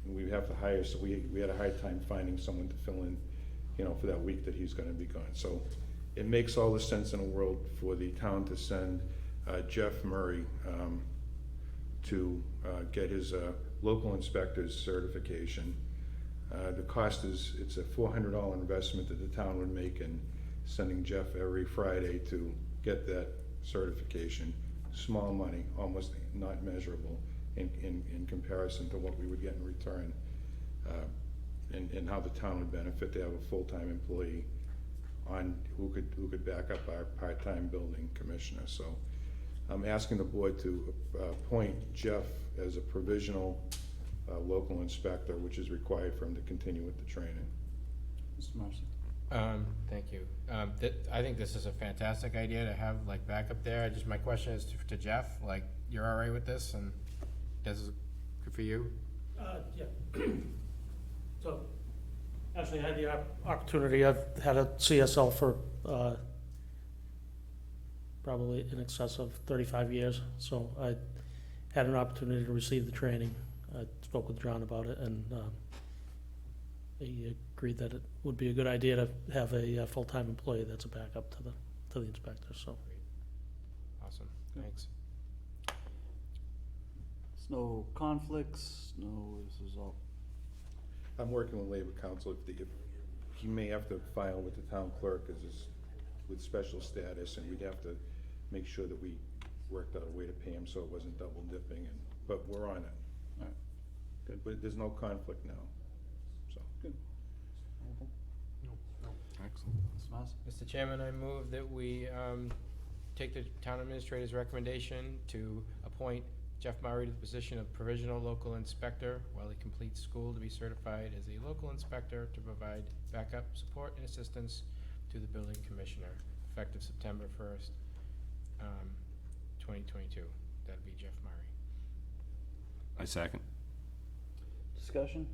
We have to hire, so we had a hard time finding someone to fill in, for that week that he's gonna be gone. So it makes all the sense in the world for the town to send Jeff Murray to get his local inspector's certification. The cost is, it's a $400 investment that the town would make in sending Jeff every Friday to get that certification. Small money, almost not measurable in comparison to what we would get in return, and how the town would benefit to have a full-time employee on who could back up our part-time building commissioner. So I'm asking the board to appoint Jeff as a provisional local inspector, which is required for him to continue with the training. Mr. Marcy. Thank you. I think this is a fantastic idea to have like backup there. My question is to Jeff, like, you're all right with this, and this is good for you? Yeah. So, actually, I had the opportunity, I've had a CSL for probably in excess of 35 years, so I had an opportunity to receive the training. I spoke with John about it, and he agreed that it would be a good idea to have a full-time employee that's a backup to the inspector, so. Awesome, thanks. There's no conflicts, this is all. I'm working with Labor Council. If he may have to file with the town clerk with special status, and we'd have to make sure that we worked out a way to pay him so it wasn't double dipping, but we're on it. All right. Good, but there's no conflict now, so. Good. Excellent. Mr. Marcy. Mr. Chairman, I move that we take the town administrator's recommendation to appoint Jeff Murray to the position of provisional local inspector while he completes school to be certified as a local inspector to provide backup support and assistance to the building commissioner, effective September 1st, 2022. That'd be Jeff Murray. I second. Discussion?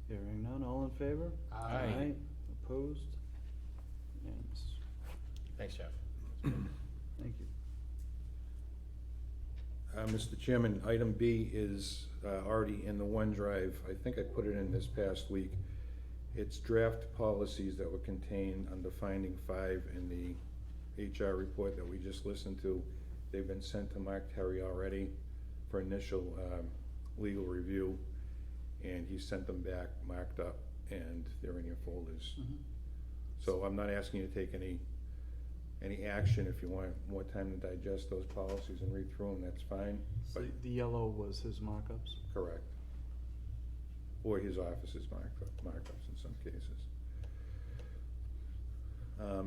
Hearing none, all in favor? Aye. Opposed? Unanimous. Thanks, Jeff. Thank you. Mr. Chairman, item B is already in the OneDrive. I think I put it in this past week. It's draft policies that were contained under finding 5 in the HR report that we just listened to. They've been sent to Mark Terry already for initial legal review, and he sent them back marked up, and they're in your folders. Mhm. So I'm not asking you to take any action. If you want more time to digest those policies and read through them, that's fine. So But the yellow was his markups? correct. Or his office's markups in some cases.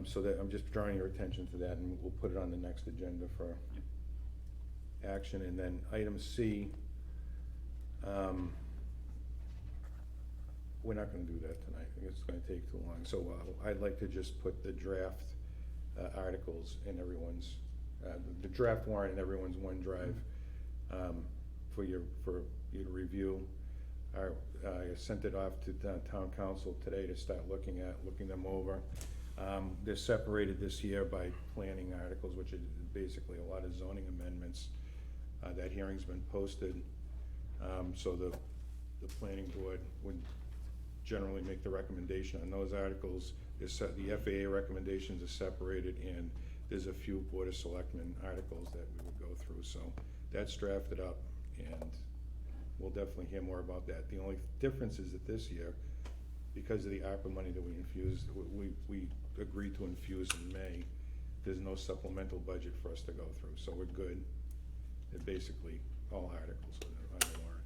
So that, I'm just drawing your attention to that, and we'll put it on the next agenda for action. And then item C, we're not gonna do that tonight. I think it's gonna take too long. So I'd like to just put the draft articles in everyone's, the draft warrant in everyone's OneDrive for you to review. I sent it off to the town council today to start looking them over. They're separated this year by planning articles, which is basically a lot of zoning amendments. That hearing's been posted, so the planning board would generally make the recommendation on those articles. The FAA recommendations are separated, and there's a few Board of Selectmen articles that we would go through, so that's drafted up, and we'll definitely hear more about that. The only difference is that this year, because of the ARPA money that we infused, we agreed to infuse in May, there's no supplemental budget for us to go through, so we're good. They're basically all articles on the warrant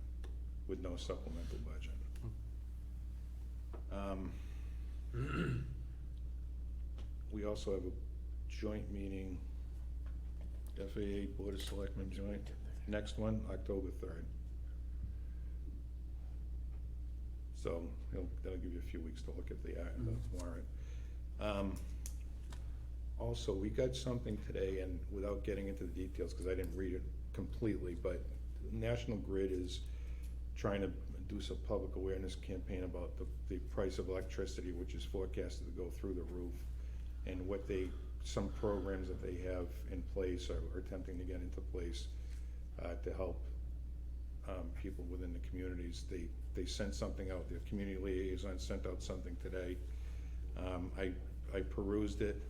with no supplemental budget. We also have a joint meeting, FAA Board of Selectmen joint, next one, October 3rd. So that'll give you a few weeks to look at the warrant. Also, we got something today, and without getting into the details, because I didn't read it completely, but National Grid is trying to do some public awareness campaign about the price of electricity, which is forecasted to go through the roof, and some programs that they have in place are attempting to get into place to help people within the communities. They sent something out, the community liaison sent out something today. I perused it.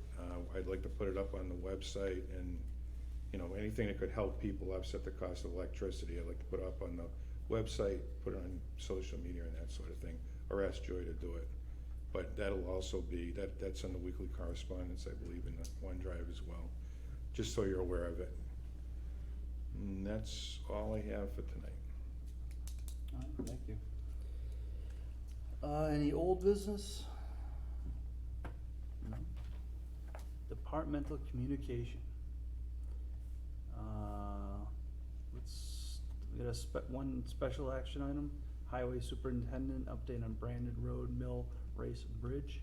I'd like to put it up on the website, and anything that could help people offset the cost of electricity, I'd like to put up on the website, put it on social media and that sort of thing, or ask Joy to do it. But that'll also be, that's in the weekly correspondence, I believe, in the OneDrive as well, just so you're aware of it. And that's all I have for tonight. All right, thank you. Any old business? No. Departmental communication. We got one special action item, Highway Superintendent, update on Brandon Road, Mill, Race, and Bridge.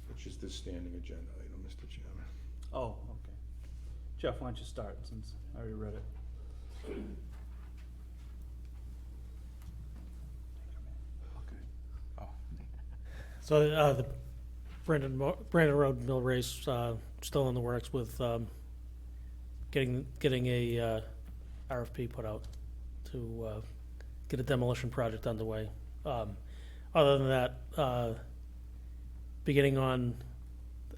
Which is the standing agenda item, Mr. Chairman. Oh, okay. Jeff, why don't you start, since I already read it. So the Brandon Road Mill Race still in the works with getting a RFP put out to get a demolition project underway. Other than that, beginning on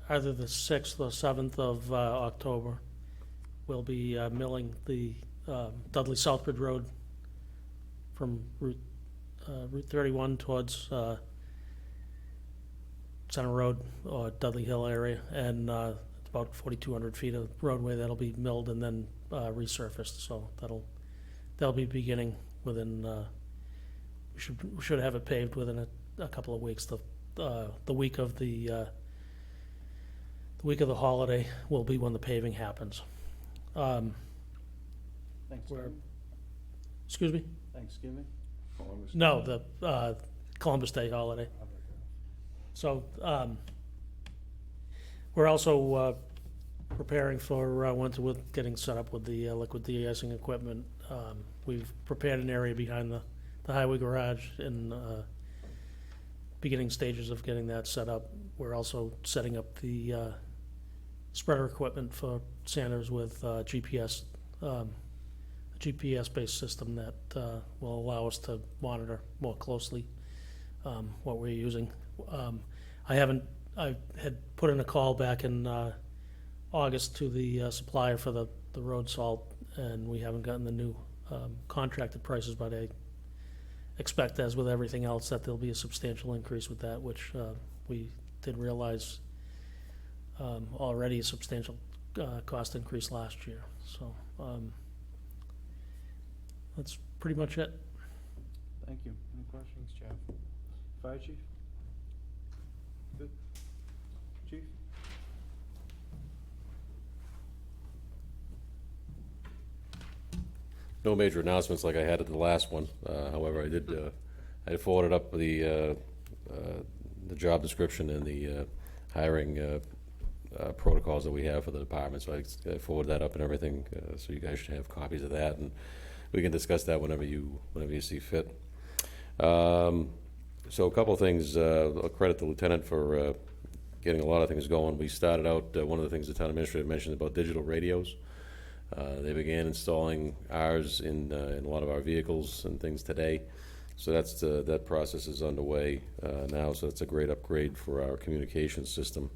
either the 6th or 7th of October, we'll be milling the Dudley Southbridge Road from Route 31 towards Center Road or Dudley Hill area, and it's about 4,200 feet of roadway that'll be milled and then resurfaced. So that'll be beginning within. We should have it paved within a couple of weeks. The week of the holiday will be when the paving happens. Thanksgiving? Excuse me? Thanksgiving? Columbus. No, the Columbus Day holiday. So we're also preparing for winter with getting set up with the liquid de-icing equipment. We've prepared an area behind the highway garage in beginning stages of getting that set up. We're also setting up the spreader equipment for Sanders with GPS, a GPS-based system that will allow us to monitor more closely what we're using. I had put in a call back in August to the supplier for the road salt, and we haven't gotten the new contracted prices, but I expect, as with everything else, that there'll be a substantial increase with that, which we did realize already a substantial cost increase last year. So that's pretty much it. Thank you. Any questions, Jeff? Fire Chief? Good. Chief? No major announcements like I had at the last one. However, I did forwarded up the job description and the hiring protocols that we have for the department. So I forwarded that up and everything. So you guys should have copies of that. And we can discuss that whenever you see fit. So a couple of things, I'll credit the lieutenant for getting a lot of things going. We started out, one of the things the town administrator mentioned about digital radios. They began installing ours in a lot of our vehicles and things today. So that process is underway now, so that's a great upgrade for our communications system.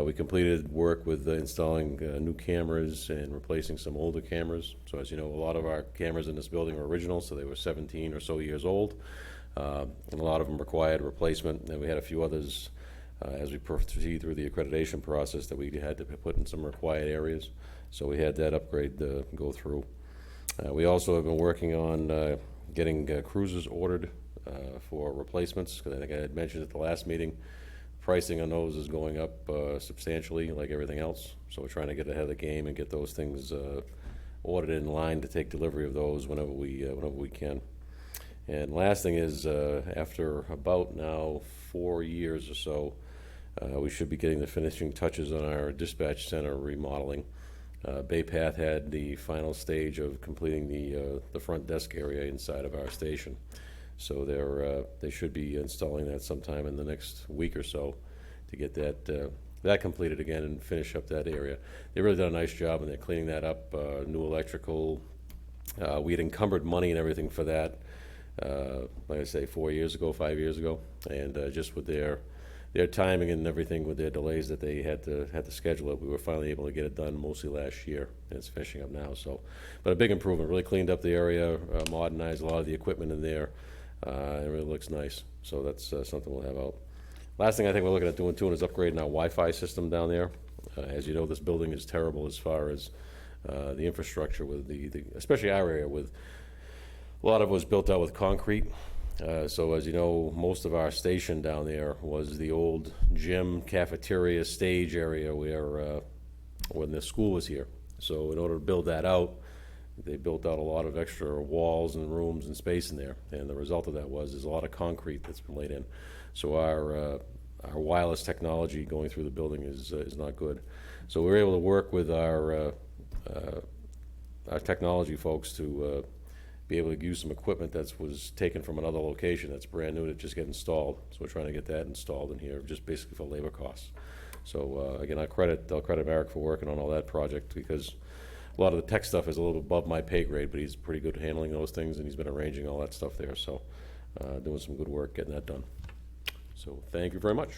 We completed work with installing new cameras and replacing some older cameras. So as you know, a lot of our cameras in this building are original, so they were 17 or so years old. And a lot of them required replacement, and we had a few others as we proceed through the accreditation process that we had to put in some required areas. So we had that upgrade go through. We also have been working on getting cruisers ordered for replacements, because I think I had mentioned at the last meeting, pricing on those is going up substantially, like everything else. So we're trying to get ahead of the game and get those things ordered in line to take delivery of those whenever we can. And last thing is, after about now 4 years or so, we should be getting the finishing touches on our dispatch center remodeling. Bay Path had the final stage of completing the front desk area inside of our station. So they should be installing that sometime in the next week or so to get that completed again and finish up that area. They really done a nice job, and they're cleaning that up, new electrical. We had encumbered money and everything for that, like I say, 5 years ago, and just with their timing and everything, with their delays that they had to schedule it, we were finally able to get it done mostly last year, and it's finishing up now. So, but a big improvement. Really cleaned up the area, modernized a lot of the equipment in there. It really looks nice. So that's something we'll have out. Last thing I think we're looking at doing too is upgrading our Wi-Fi system down there. As you know, this building is terrible as far as the infrastructure with especially our area, with a lot of it was built out with concrete. So as you know, most of our station down there was the old gym, cafeteria, stage area where when the school was here. So in order to build that out, they built out a lot of extra walls and rooms and space in there. And the result of that is a lot of concrete that's been laid in. So our wireless technology going through the building is not good. So we were able to work with our technology folks to be able to use some equipment that was taken from another location that's brand new to just get installed. So we're trying to get that installed in here, just basically for labor costs. So again, I'll credit Eric for working on all that project, because a lot of the tech stuff is a little above my pay grade, but he's pretty good at handling those things, and he's been arranging all that stuff there. So doing some good work getting that done. So thank you very much.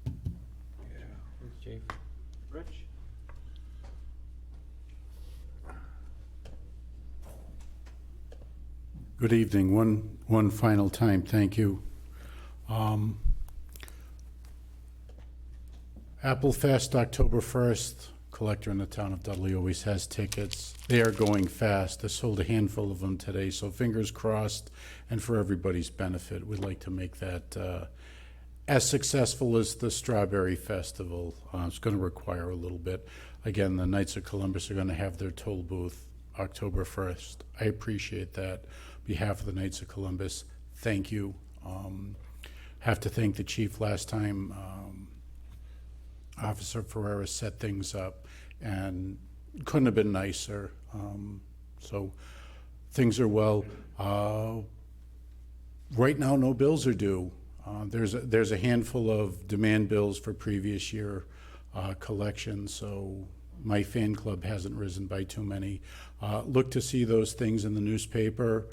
Thanks, Chief. Rich? Good evening. One final time, thank you. Apple Fest, October 1st. Collector in the town of Dudley always has tickets. They are going fast. I sold a handful of them today, so fingers crossed. And for everybody's benefit, we'd like to make that as successful as the Strawberry Festival. It's going to require a little bit. Again, the Knights of Columbus are going to have their toll booth October 1st. I appreciate that. On behalf of the Knights of Columbus, thank you. Have to thank the chief last time. Officer Ferreira set things up, and couldn't have been nicer. So things are well. Right now, no bills are due. There's a handful of demand bills for previous year collections, so my fan club hasn't risen by too many. Look to see those things in the newspaper.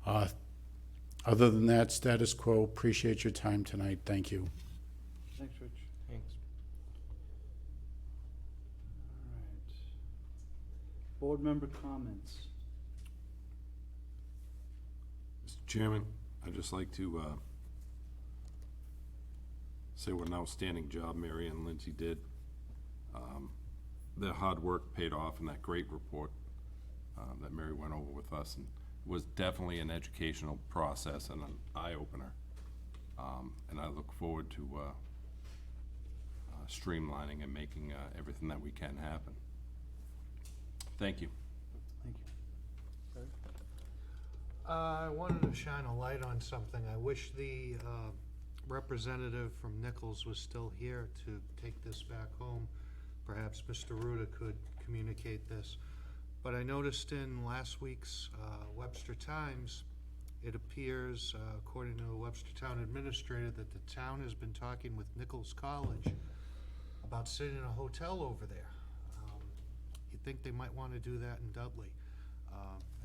Other than that, status quo. Appreciate your time tonight. Thank you. Thanks, Rich. Thanks. All right. Board member comments. Mr. Chairman, I'd just like to say what an outstanding job Mary and Lindsay did. Their hard work paid off in that great report that Mary went over with us, and it was definitely an educational process and an eye-opener. And I look forward to streamlining and making everything that we can happen. Thank you. Thank you. I wanted to shine a light on something. I wish the representative from Nichols was still here to take this back home. Perhaps Mr. Ruda could communicate this. But I noticed in last week's Webster Times, it appears, according to the Webster Town Administrator, that the town has been talking with Nichols College about sitting in a hotel over there. You'd think they might want to do that in Dudley.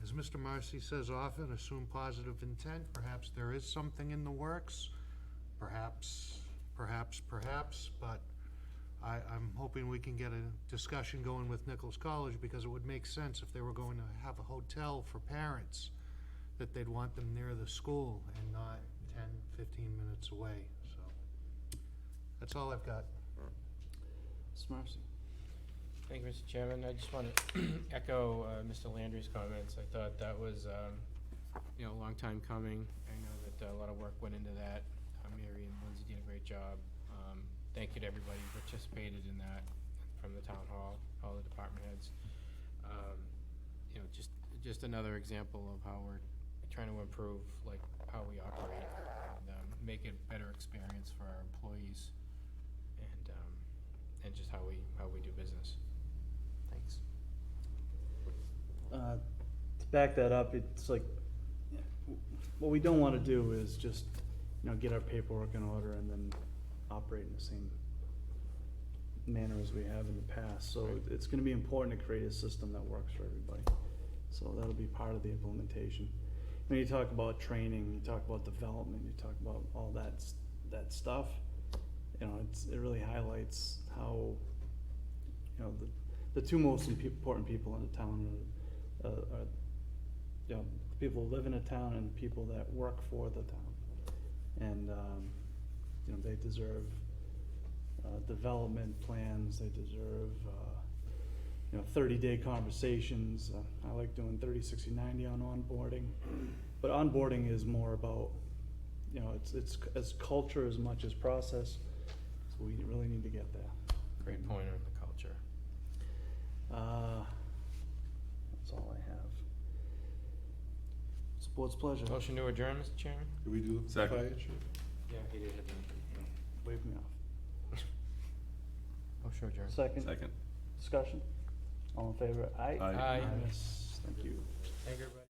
As Mr. Marcy says often, assume positive intent. Perhaps there is something in the works. Perhaps, but I'm hoping we can get a discussion going with Nichols College, because it would make sense if they were going to have a hotel for parents, that they'd want them near the school and not 10, 15 minutes away, so. That's all I've got. Mr. Marcy. Thank you, Mr. Chairman. I just want to echo Mr. Landry's comments. I thought that was, a long time coming. I know that a lot of work went into that. Mary and Lindsay did a great job. Thank you to everybody who participated in that, from the town hall, all the department heads. Just another example of how we're trying to improve, like, how we operate and make it a better experience for our employees, and just how we do business. Thanks. To back that up, it's like, what we don't want to do is just, get our paperwork in order and then operate in the same manner as we have in the past. So it's going to be important to create a system that works for everybody. So that'll be part of the implementation. When you talk about training, you talk about development, you talk about all that stuff, it really highlights how, the two most important people in the town are the people who live in a town and the people that work for the town. And, they deserve development plans, they deserve, 30-day conversations. I like doing 30, 60, 90 on onboarding. But onboarding is more about, it's as culture as much as process. So we really need to get there. Great point on the culture. That's all I have. It's the board's pleasure. Motion to adjourn, Mr. Chairman? Do we do the Second. fire chief? Yeah, he did. Wave me off. Motion to adjourn. Second. Discussion? All in favor? Aye. Aye. Aye. Yes, thank you. Thank you, everybody.